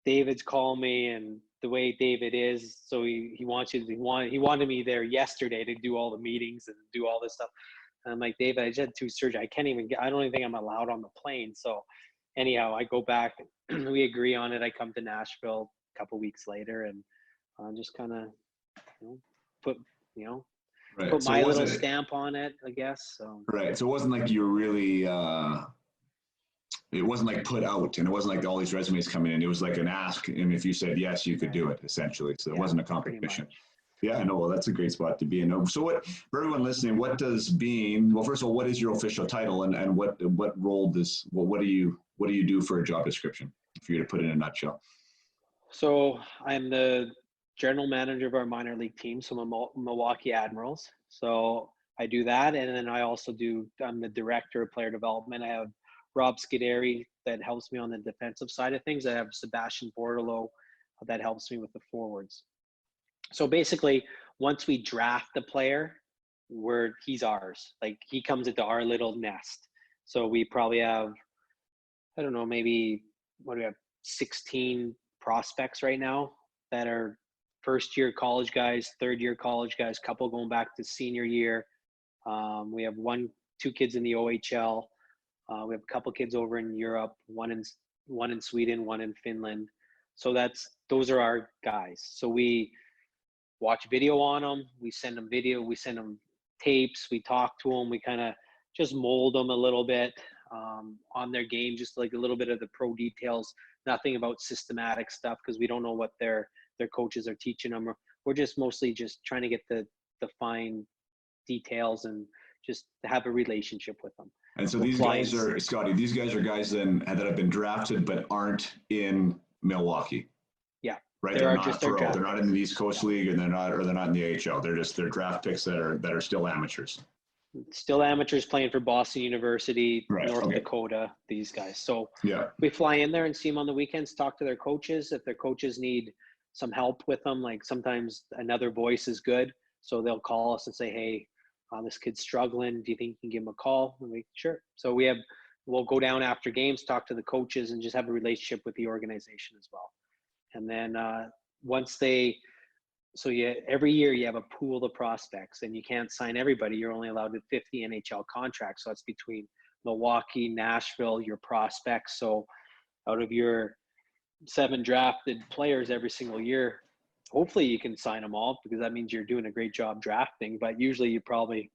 David's called me, and the way David is, so he wanted me there yesterday to do all the meetings and do all this stuff. And I'm like, David, I just had 2 surgeries. I don't even think I'm allowed on the plane. So anyhow, I go back, we agree on it. I come to Nashville a couple weeks later, and just kind of put Right. put So my little stamp on it, I guess. So right. So it wasn't like you were really. It wasn't like put out, and it wasn't like all these resumes coming in. It was like an ask, and if you said yes, you could do it, essentially. So it wasn't a competition. Yeah, no, well, that's a great spot to be in. So what, for everyone listening, what does being, well, first of all, what is your official title, and what role what do you do for a job description, if you were to put it in a nutshell? So I'm the general manager of our minor league team, so Milwaukee Admirals. So I do that, and then I'm the director of player development. I have Rob Scuderi that helps me on the defensive side of things. I have Sebastian Bordalo that helps me with the forwards. So basically, once we draft the player, he's ours. Like, he comes into our little nest. So we probably have, I don't know, maybe, what do we have, 16 prospects right now that are first-year college guys, third-year college guys, couple going back to senior year. We have 2 kids in the OHL. We have a couple kids over in Europe, one in Sweden, one in Finland. So those are our guys. So we watch video on them. We send them video. We send them tapes. We talk to them. We kind of just mold them a little bit on their game, just like a little bit of the pro details. Nothing about systematic stuff, because we don't know what their coaches are teaching them. We're just mostly just trying to get the fine details and just have a relationship with them. And so these guys are, Scotty, these guys are guys then that have been drafted but aren't in Milwaukee. Yeah. Right. They're not pro. They're not in the East Coast League, and they're not in the AHL. They're draft picks that are still amateurs. Still amateurs playing for Boston University, North Dakota, these guys. So we fly in there and see them on the weekends, talk to their coaches. If their coaches need some help with them, like sometimes another voice is good. So they'll call us and say, hey, this kid's struggling. Do you think you can give him a call? And we, sure. So we'll go down after games, talk to the coaches, and just have a relationship with the organization as well. And then every year you have a pool of prospects, and you can't sign everybody. You're only allowed to 50 NHL contracts. So that's between Milwaukee, Nashville, your prospects. So out of your 7 drafted players every single year, hopefully you can sign them all, because that means you're doing a great job drafting. But usually you probably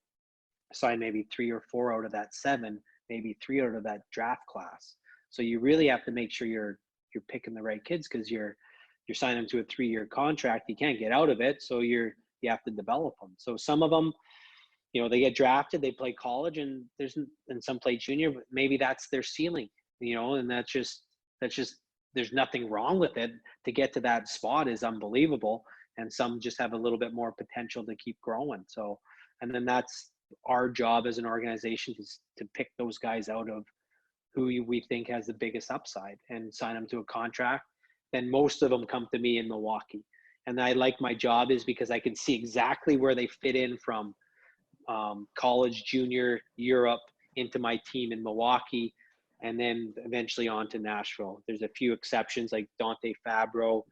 sign maybe 3 or 4 out of that 7, maybe 3 out of that draft class. So you really have to make sure you're picking the right kids, because you're signing them to a 3-year contract. You can't get out of it. So you have to develop them. So some of them, they get drafted, they play college, and some play junior, but maybe that's their ceiling, and that's just, there's nothing wrong with it. To get to that spot is unbelievable. And some just have a little bit more potential to keep growing. So, and then that's our job as an organization, is to pick those guys out of who we think has the biggest upside and sign them to a contract. Then most of them come to me in Milwaukee. And I like my job is because I can see exactly where they fit in from college, junior, Europe, into my team in Milwaukee, and then eventually on to Nashville. There's a few exceptions like Dante Fabro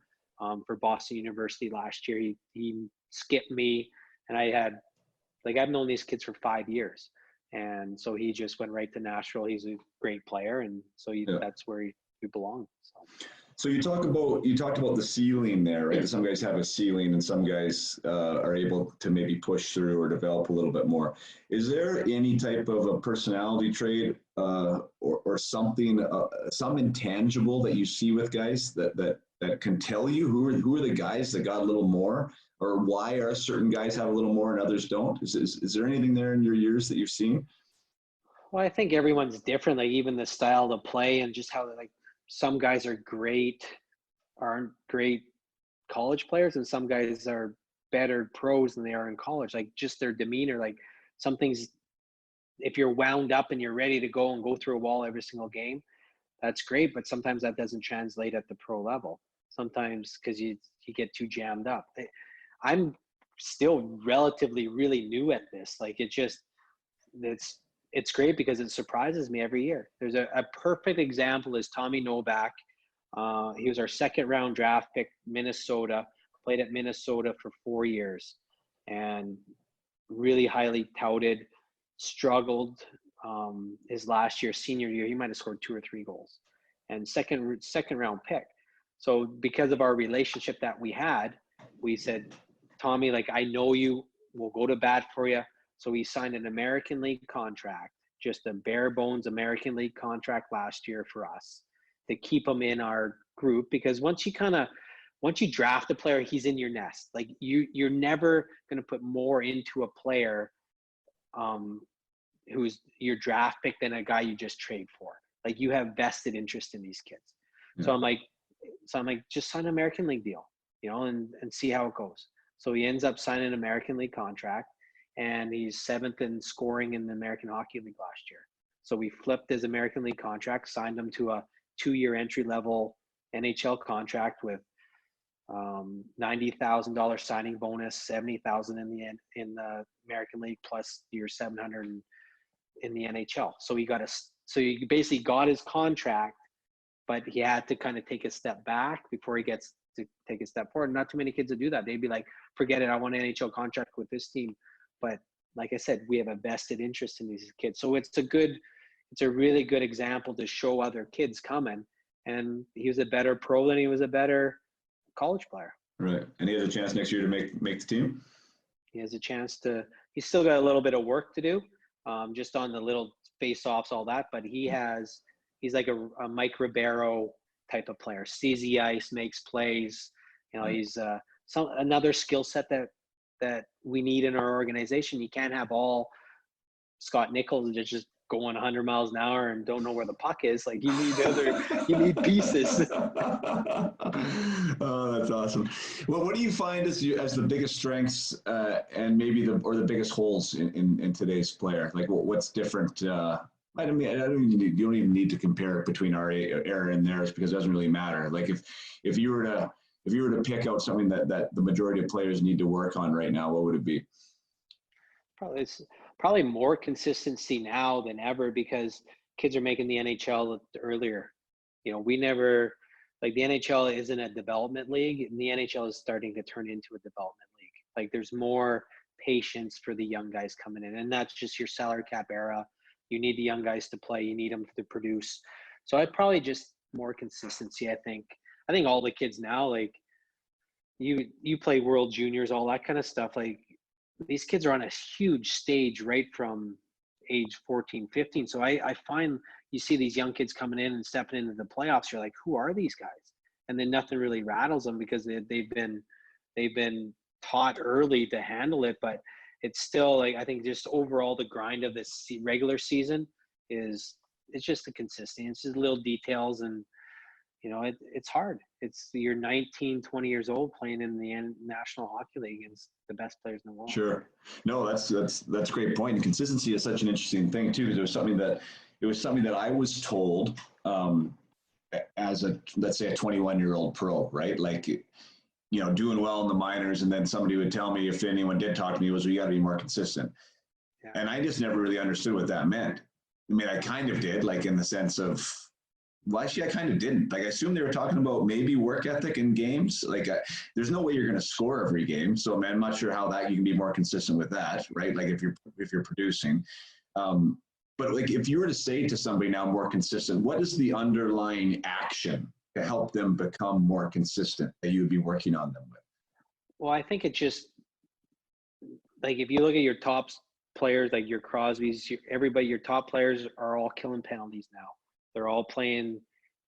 for Boston University last year. He skipped me, and I've known these kids for 5 years. And so he just went right to Nashville. He's a great player, and so that's where he belongs. So you talked about the ceiling there, right? Some guys have a ceiling, and some guys are able to maybe push through or develop a little bit more. Is there any type of a personality trait or something, some intangible that you see with guys that can tell you who are the guys that got a little more, or why are certain guys have a little more and others don't? Is there anything there in your years that you've seen? Well, I think everyone's different. Like even the style to play and just how some guys aren't great college players, and some guys are better pros than they are in college. Like just their demeanor, like some things, if you're wound up and you're ready to go through a wall every single game, that's great. But sometimes that doesn't translate at the pro level. Sometimes because you get too jammed up. I'm still relatively really new at this. Like it's great because it surprises me every year. There's a perfect example is Tommy Novak. He was our second round draft pick, Minnesota, played at Minnesota for 4 years and really highly touted, struggled his last year, senior year. He might've scored 2 or 3 goals and second round pick. So because of our relationship that we had, we said, Tommy, like, I know you will go to bat for you. So he signed an American League contract, just a bare bones American League contract last year for us to keep him in our group. Because once you draft a player, he's in your nest. Like you're never going to put more into a player who's your draft pick than a guy you just trade for. Like you have vested interest in these kids. Yeah. So I'm like, just sign an American League deal, and see how it goes. So he ends up signing an American League contract. And he's 7th in scoring in the American Hockey League last year. So we flipped his American League contract, signed him to a 2-year entry-level NHL contract with $90,000 signing bonus, $70,000 in the American League, plus your $700 in the NHL. So he basically got his contract, but he had to kind of take a step back before he gets to take a step forward. Not too many kids would do that. They'd be like, forget it, I want an NHL contract with this team. But like I said, we have a vested interest in these kids. So it's a really good example to show other kids coming. And he was a better pro than he was a better college player. Right. And he has a chance next year to make the team? He has a chance he's still got a little bit of work to do, just on the little face-offs, all that. But he's like a Mike Ribeiro type of player. Sees the ice, makes plays. He's another skill set that we need in our organization. You can't have all Scott Nichol just going 100 miles an hour and don't know where the puck is. Like you need pieces. Oh, that's awesome. Well, what do you find as the biggest strengths and maybe the biggest holes in today's player? Like what's different? You don't even need to compare it between our era and theirs because it doesn't really matter. Like if you were to pick out something that the majority of players need to work on right now, what would it be? Probably more consistency now than ever because kids are making the NHL earlier. We never, like the NHL isn't a development league, and the NHL is starting to turn into a development league. Like there's more patience for the young guys coming in, and that's just your salary cap era. You need the young guys to play. You need them to produce. So I'd probably just more consistency. I think all the kids now, like you play World Juniors, all that kind of stuff. Like these kids are on a huge stage right from age 14, 15. So I find you see these young kids coming in and stepping into the playoffs. You're like, who are these guys? And then nothing really rattles them because they've been taught early to handle it. But it's still like, I think just overall the grind of this regular season it's just the consistency. It's just little details and, it's hard. You're 19, 20 years old playing in the National Hockey League against the best players in the world. Sure. No, that's a great point. And consistency is such an interesting thing too, because there's something that it was something that I was told as let's say a 21-year-old pro, right? Like, doing well in the minors. And then somebody would tell me, if anyone did talk to me, was, well, you got to be more consistent. Yeah. And I just never really understood what that meant. I mean, I kind of did, like in the sense of, well, actually, I kind of didn't. Like, I assumed they were talking about maybe work ethic in games. Like, there's no way you're going to score every game. So, man, I'm not sure how that you can be more consistent with that, right? Like, if you're producing. But like, if you were to say to somebody now more consistent, what is the underlying action to help them become more consistent that you would be working on them with? Well, I think it's just like, if you look at your top players, like your Crosbys, everybody, your top players are all killing penalties now. They're all playing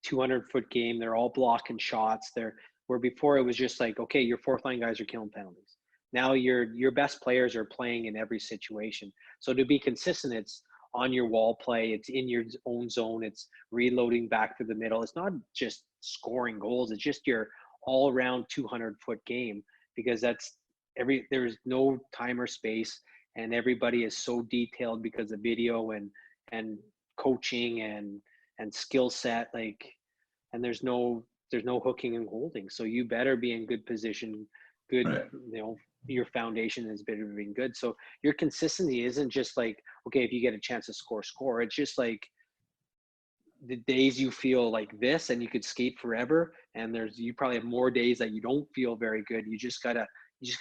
200-foot game. They're all blocking shots. Where before it was just like, okay, your fourth line guys are killing penalties. Now your best players are playing in every situation. So to be consistent, it's on your wall play. It's in your own zone. It's reloading back to the middle. It's not just scoring goals. It's just your all-around 200-foot game, because there's no time or space, and everybody is so detailed because of video and coaching and skill set, like, and there's no hooking and holding. So you better be in good position, good, Right. Your foundation is better being good. So your consistency isn't just like, okay, if you get a chance to score. It's just like the days you feel like this and you could skate forever, and you probably have more days that you don't feel very good. You just gotta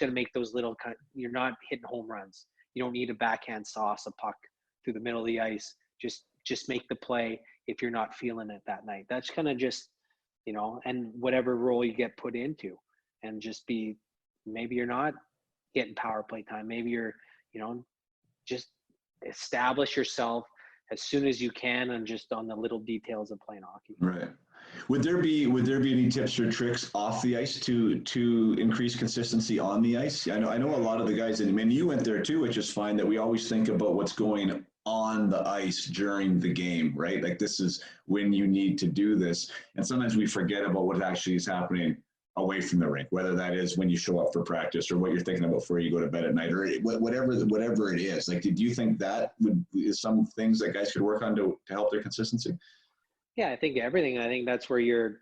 make those little you're not hitting home runs. You don't need a backhand sauce a puck through the middle of the ice. Just make the play if you're not feeling it that night. That's kind of just, and whatever role you get put into, and just maybe you're not getting power play time. Maybe you're, just establish yourself as soon as you can, and just on the little details of playing hockey. Right. Would there be any tips or tricks off the ice to increase consistency on the ice? I know a lot of the guys, and I mean, you went there too, which is fine, that we always think about what's going on the ice during the game, right? Like, this is when you need to do this. And sometimes we forget about what actually is happening away from the rink, whether that is when you show up for practice or what you're thinking about before you go to bed at night, or whatever it is. Like, do you think that is some things that guys could work on to help their consistency? Yeah, I think everything. I think that's where your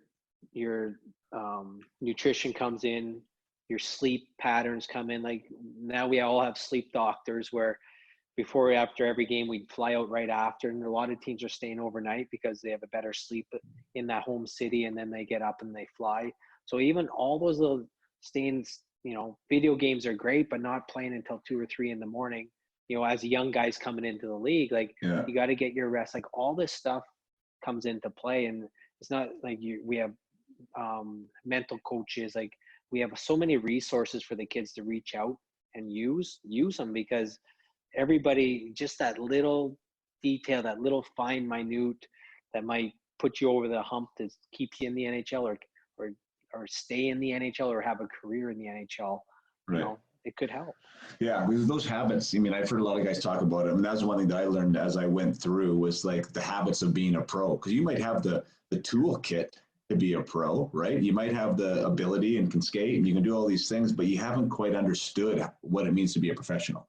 nutrition comes in, your sleep patterns come in. Like, now we all have sleep doctors, where before or after every game we'd fly out right after, and a lot of teams are staying overnight because they have a better sleep in that home city, and then they get up and they fly. So even all those little stains, video games are great, but not playing until 2 or 3 in the morning. As a young guys coming into the league, like, Yeah. you got to get your rest. Like, all this stuff comes into play, and it's not like we have mental coaches. Like, we have so many resources for the kids to reach out and use them, because everybody, just that little detail, that little fine minute that might put you over the hump to keep you in the NHL, or stay in the NHL, or have a career in the NHL. Right. It could help. Yeah, because those habits, I mean, I've heard a lot of guys talk about it. I mean, that's one thing that I learned as I went through, was like the habits of being a pro. Because you might have the toolkit to be a pro, right? You might have the ability and can skate and you can do all these things, but you haven't quite understood what it means to be a professional,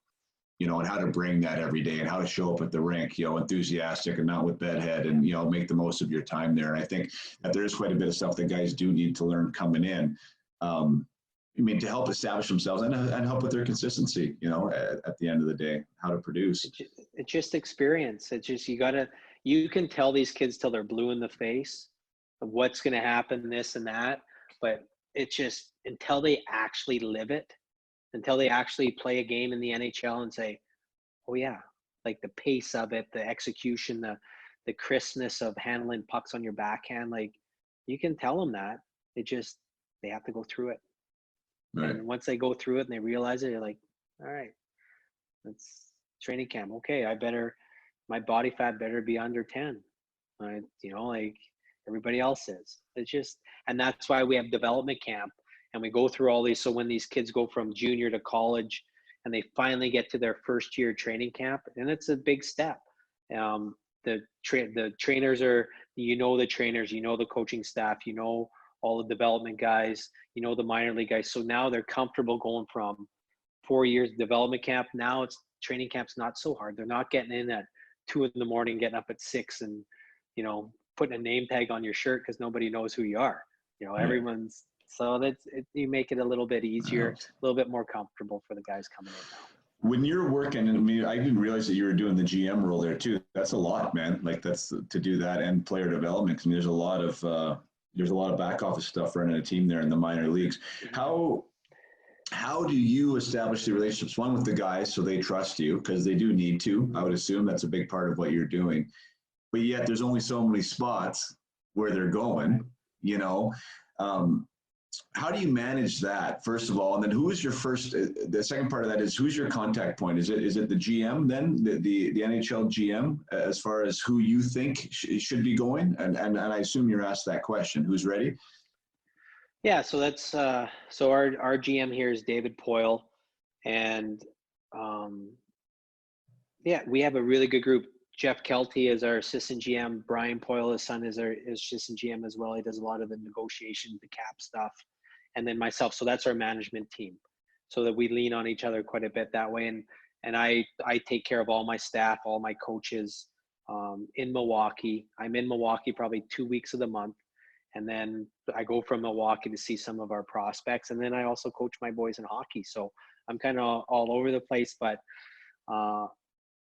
and how to bring that every day, and how to show up at the rink, enthusiastic and not with bedhead, and, make the most of your time there. And I think that there is quite a bit of stuff that guys do need to learn coming in. To help establish themselves and help with their consistency, at the end of the day, how to produce. It's just experience. It's just, you can tell these kids till they're blue in the face of what's going to happen, this and that, but it's just until they actually live it, until they actually play a game in the NHL and say, oh yeah, like the pace of it, the execution, the crispness of handling pucks on your backhand, like, you can tell them that. They have to go through it. Right. And once they go through it and they realize it, you're like, all right, that's training camp. Okay, my body fat better be under 10. Like everybody else is. And that's why we have development camp, and we go through all these. So when these kids go from junior to college and they finally get to their first year training camp, and it's a big step. The trainers are, the trainers, the coaching staff, all the development guys, the minor league guys. So now they're comfortable going from 4 years development camp. Now it's training camp's not so hard. They're not getting in at 2 a.m, getting up at 6 and, putting a name tag on your shirt because nobody knows who you are. Yeah. Everyone's, so you make it a little bit easier, a little bit more comfortable for the guys coming in now. When you're working, I mean, I didn't realize that you were doing the GM role there too. That's a lot, man. Like that's to do that and player development. I mean, there's a lot of back office stuff running a team there in the minor leagues. How do you establish the relationships, one with the guys so they trust you, because they do need to? I would assume that's a big part of what you're doing. But yet there's only so many spots where they're going, how do you manage that, first of all? And then who is your first, the second part of that is, who's your contact point? Is it the GM then, the NHL GM, as far as who you think should be going? And I assume you're asked that question, who's ready? Yeah, so that's so our GM here is David Poyle, and we have a really good group. Jeff Kelty is our assistant GM. Brian Poyle, his son, is our assistant GM as well. He does a lot of the negotiation, the cap stuff, and then myself. So that's our management team. So that we lean on each other quite a bit that way. And I take care of all my staff, all my coaches in Milwaukee. I'm in Milwaukee probably 2 weeks of the month. And then I go from Milwaukee to see some of our prospects. And then I also coach my boys in hockey. So I'm kind of all over the place, but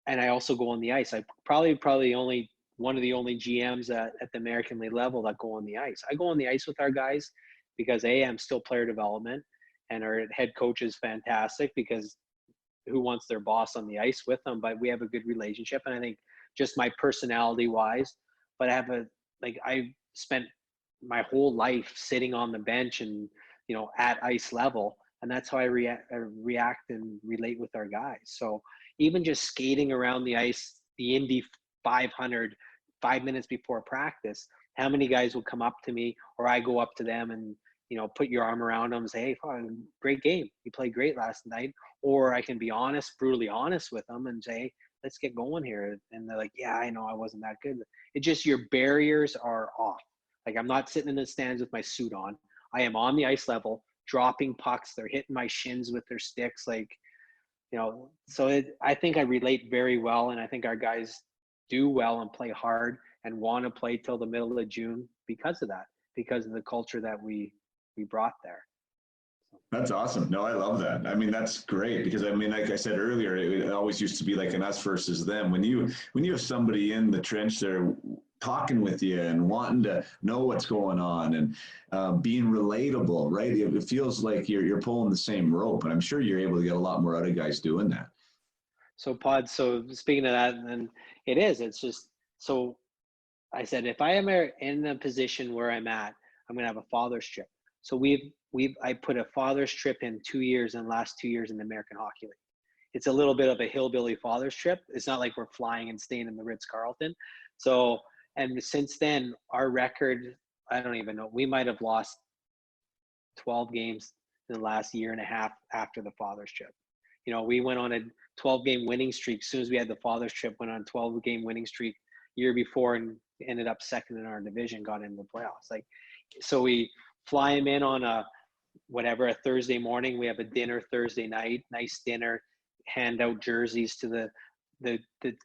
and I also go on the ice. I probably only one of the only GMs at the American League level that go on the ice. I go on the ice with our guys because I'm still player development, and our head coach is fantastic because who wants their boss on the ice with them? But we have a good relationship, and I think just my personality wise, but I spent my whole life sitting on the bench and at ice level, and that's how I react and relate with our guys. So even just skating around the ice, the Indy 500, 5 minutes before practice, how many guys will come up to me, or I go up to them and put your arm around them and say, hey, great game, you played great last night. Or I can be brutally honest with them and say, let's get going here. And they're like, yeah, I know I wasn't that good. It's just your barriers are off. Like, I'm not sitting in the stands with my suit on. I am on the ice level, dropping pucks. They're hitting my shins with their sticks. So I think I relate very well. And I think our guys do well and play hard and want to play till the middle of June because of that, because of the culture that we brought there. That's awesome. No, I love that. I mean, that's great because, I mean, like I said earlier, it always used to be like an us versus them. When you have somebody in the trench there talking with you and wanting to know what's going on and being relatable, right? It feels like you're pulling the same rope, and I'm sure you're able to get a lot more out of guys doing that. So speaking of that, and it's just, so I said, if I am in a position where I'm at, I'm going to have a father's trip. So I put a father's trip in 2 years, and the last 2 years in the American Hockey League. It's a little bit of a hillbilly father's trip. It's not like we're flying and staying in the Ritz-Carlton. So, and since then, our record, I don't even know, we might have lost 12 games in the last year and a half after the father's trip. We went on a 12-game winning streak. As soon as we had the father's trip, went on a 12-game winning streak year before and ended up second in our division, got into the playoffs. So we fly him in on a Thursday morning. We have a dinner Thursday night, nice dinner, hand out jerseys to the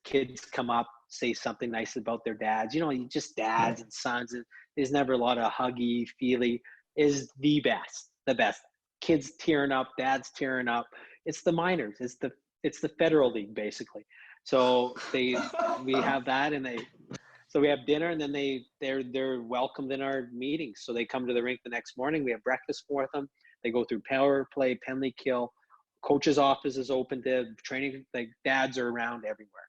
kids, come up, say something nice about their dads. Just dads and sons. There's never a lot of huggy, feely. Is the best. Kids tearing up, dads tearing up. It's the minors. It's the Federal League basically. So we have that, and so we have dinner, and then they're welcomed in our meetings. So they come to the rink the next morning. We have breakfast for them. They go through power play, penalty kill. Coach's office is open to training. Like, dads are around everywhere.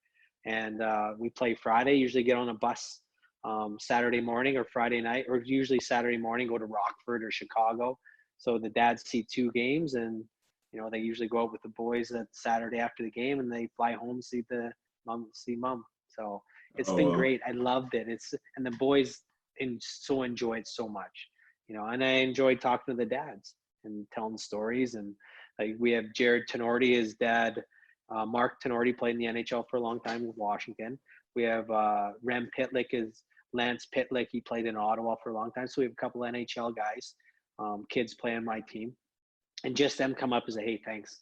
And we play Friday, usually get on a bus Saturday morning or Friday night, or usually Saturday morning, go to Rockford or Chicago. So the dads see 2 games, and they usually go out with the boys that Saturday after the game, and they fly home, see mom. So it's been great. I loved it. And the boys enjoy it so much, and I enjoyed talking to the dads and telling stories. And like, we have Jared Tenorti, his dad, Mark Tenorti, played in the NHL for a long time with Washington. We have Rem Pitlick, is Lance Pitlick. He played in Ottawa for a long time. So we have a couple NHL guys, kids play on my team, and just them come up and say, hey, thanks.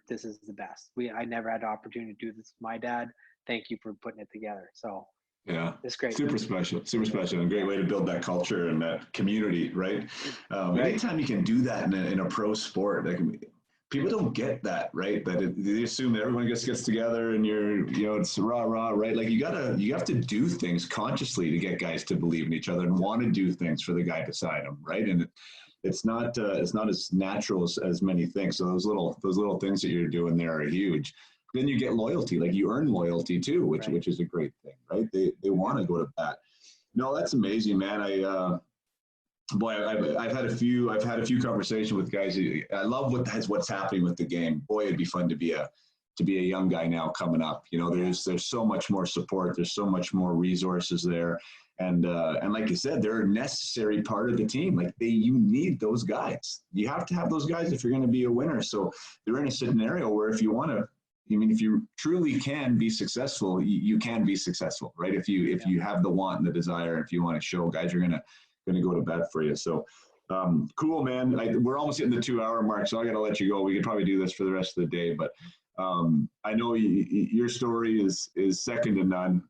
this is the best. I never had the opportunity to do this with my dad. Thank you for putting it together. So yeah, it's great. super special, and a great way to build that culture and that community, right? Right. Anytime you can do that in a pro sport, like, people don't get that, right? They assume that everyone just gets together and it's rah rah, right? Like you have to do things consciously to get guys to believe in each other and want to do things for the guy beside them, right? And it's not as natural as many things. So those little things that you're doing there are huge. Then you get loyalty, like you earn loyalty too, which is a great thing, right? They want to go to bat. No, that's amazing, man. I've had a few conversations with guys. I love what's happening with the game. Boy, it'd be fun to be a young guy now coming up. There's so much more support. There's so much more resources there, and like you said, they're a necessary part of the team. Like you need those guys. You have to have those guys if you're going to be a winner. So they're in a scenario where if you truly can be successful, you can be successful, right? If you have the want and the desire, if you want to show, guys are going to go to bat for you. So cool, man. We're almost hitting the 2-hour mark, so I got to let you go. We could probably do this for the rest of the day, but I know your story is second to none.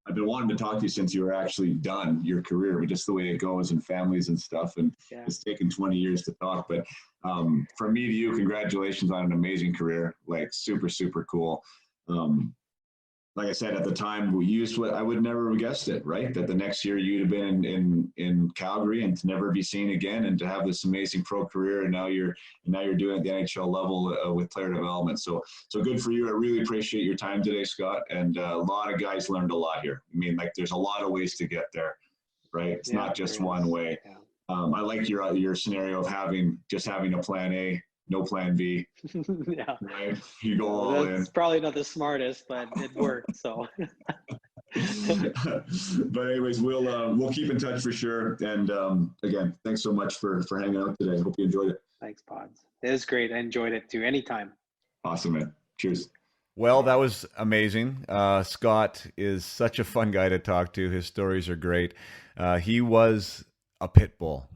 I've been wanting to talk to you since you were actually done your career, but just the way it goes and families and stuff, and it's taken 20 years to talk. But from me to you, congratulations on an amazing career. Like super, super cool. Like I said, at the time, I would never have guessed it, right? That the next year you'd have been in Calgary and to never be seen again, and to have this amazing pro career, and now you're doing it at the NHL level with player development. So good for you. I really appreciate your time today, Scott. And a lot of guys learned a lot here. I mean, like there's a lot of ways to get there, right? It's not just one way. Yeah. I like your scenario of having a plan A, no plan B. Yeah. Right? You go all in. It's probably not the smartest, but it worked. So. But anyways, we'll keep in touch for sure. And again, thanks so much for hanging out today. Hope you enjoyed it. Thanks, Pods. It was great. I enjoyed it too. Anytime. Awesome, man. Cheers. Well, that was amazing. Scott is such a fun guy to talk to. His stories are great. He was a pit bull.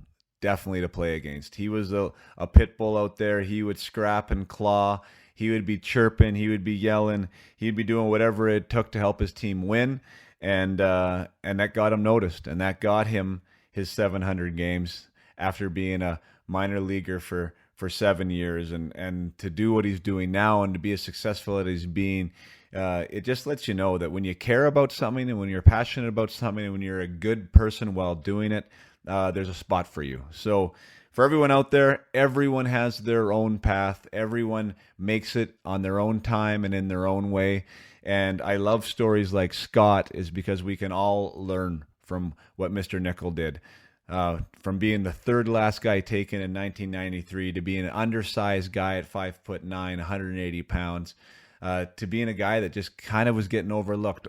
Definitely to play against. He was a pit bull out there. He would scrap and claw. He would be chirping. He would be yelling. He'd be doing whatever it took to help his team win. And that got him noticed. And that got him his 700 games after being a minor leaguer for 7 years. And to do what he's doing now and to be as successful as he's being, it just lets you know that when you care about something and when you're passionate about something and when you're a good person while doing it, there's a spot for you. So for everyone out there, everyone has their own path. Everyone makes it on their own time and in their own way. And I love stories like Scott is because we can all learn from what Mr. Nichol did. From being the third last guy taken in 1993 to being an undersized guy at 5'9", 180 pounds, to being a guy that just kind of was getting overlooked,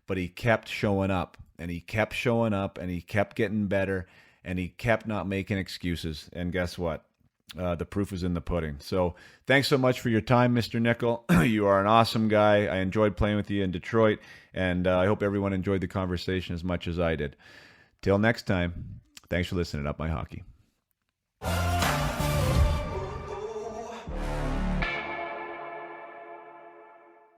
but he kept showing up. And he kept showing up, and he kept getting better, and he kept not making excuses. And guess what? The proof is in the pudding. So thanks so much for your time, Mr. Nichol. You are an awesome guy. I enjoyed playing with you in Detroit, and I hope everyone enjoyed the conversation as much as I did. Till next time, thanks for listening to Up My Hockey.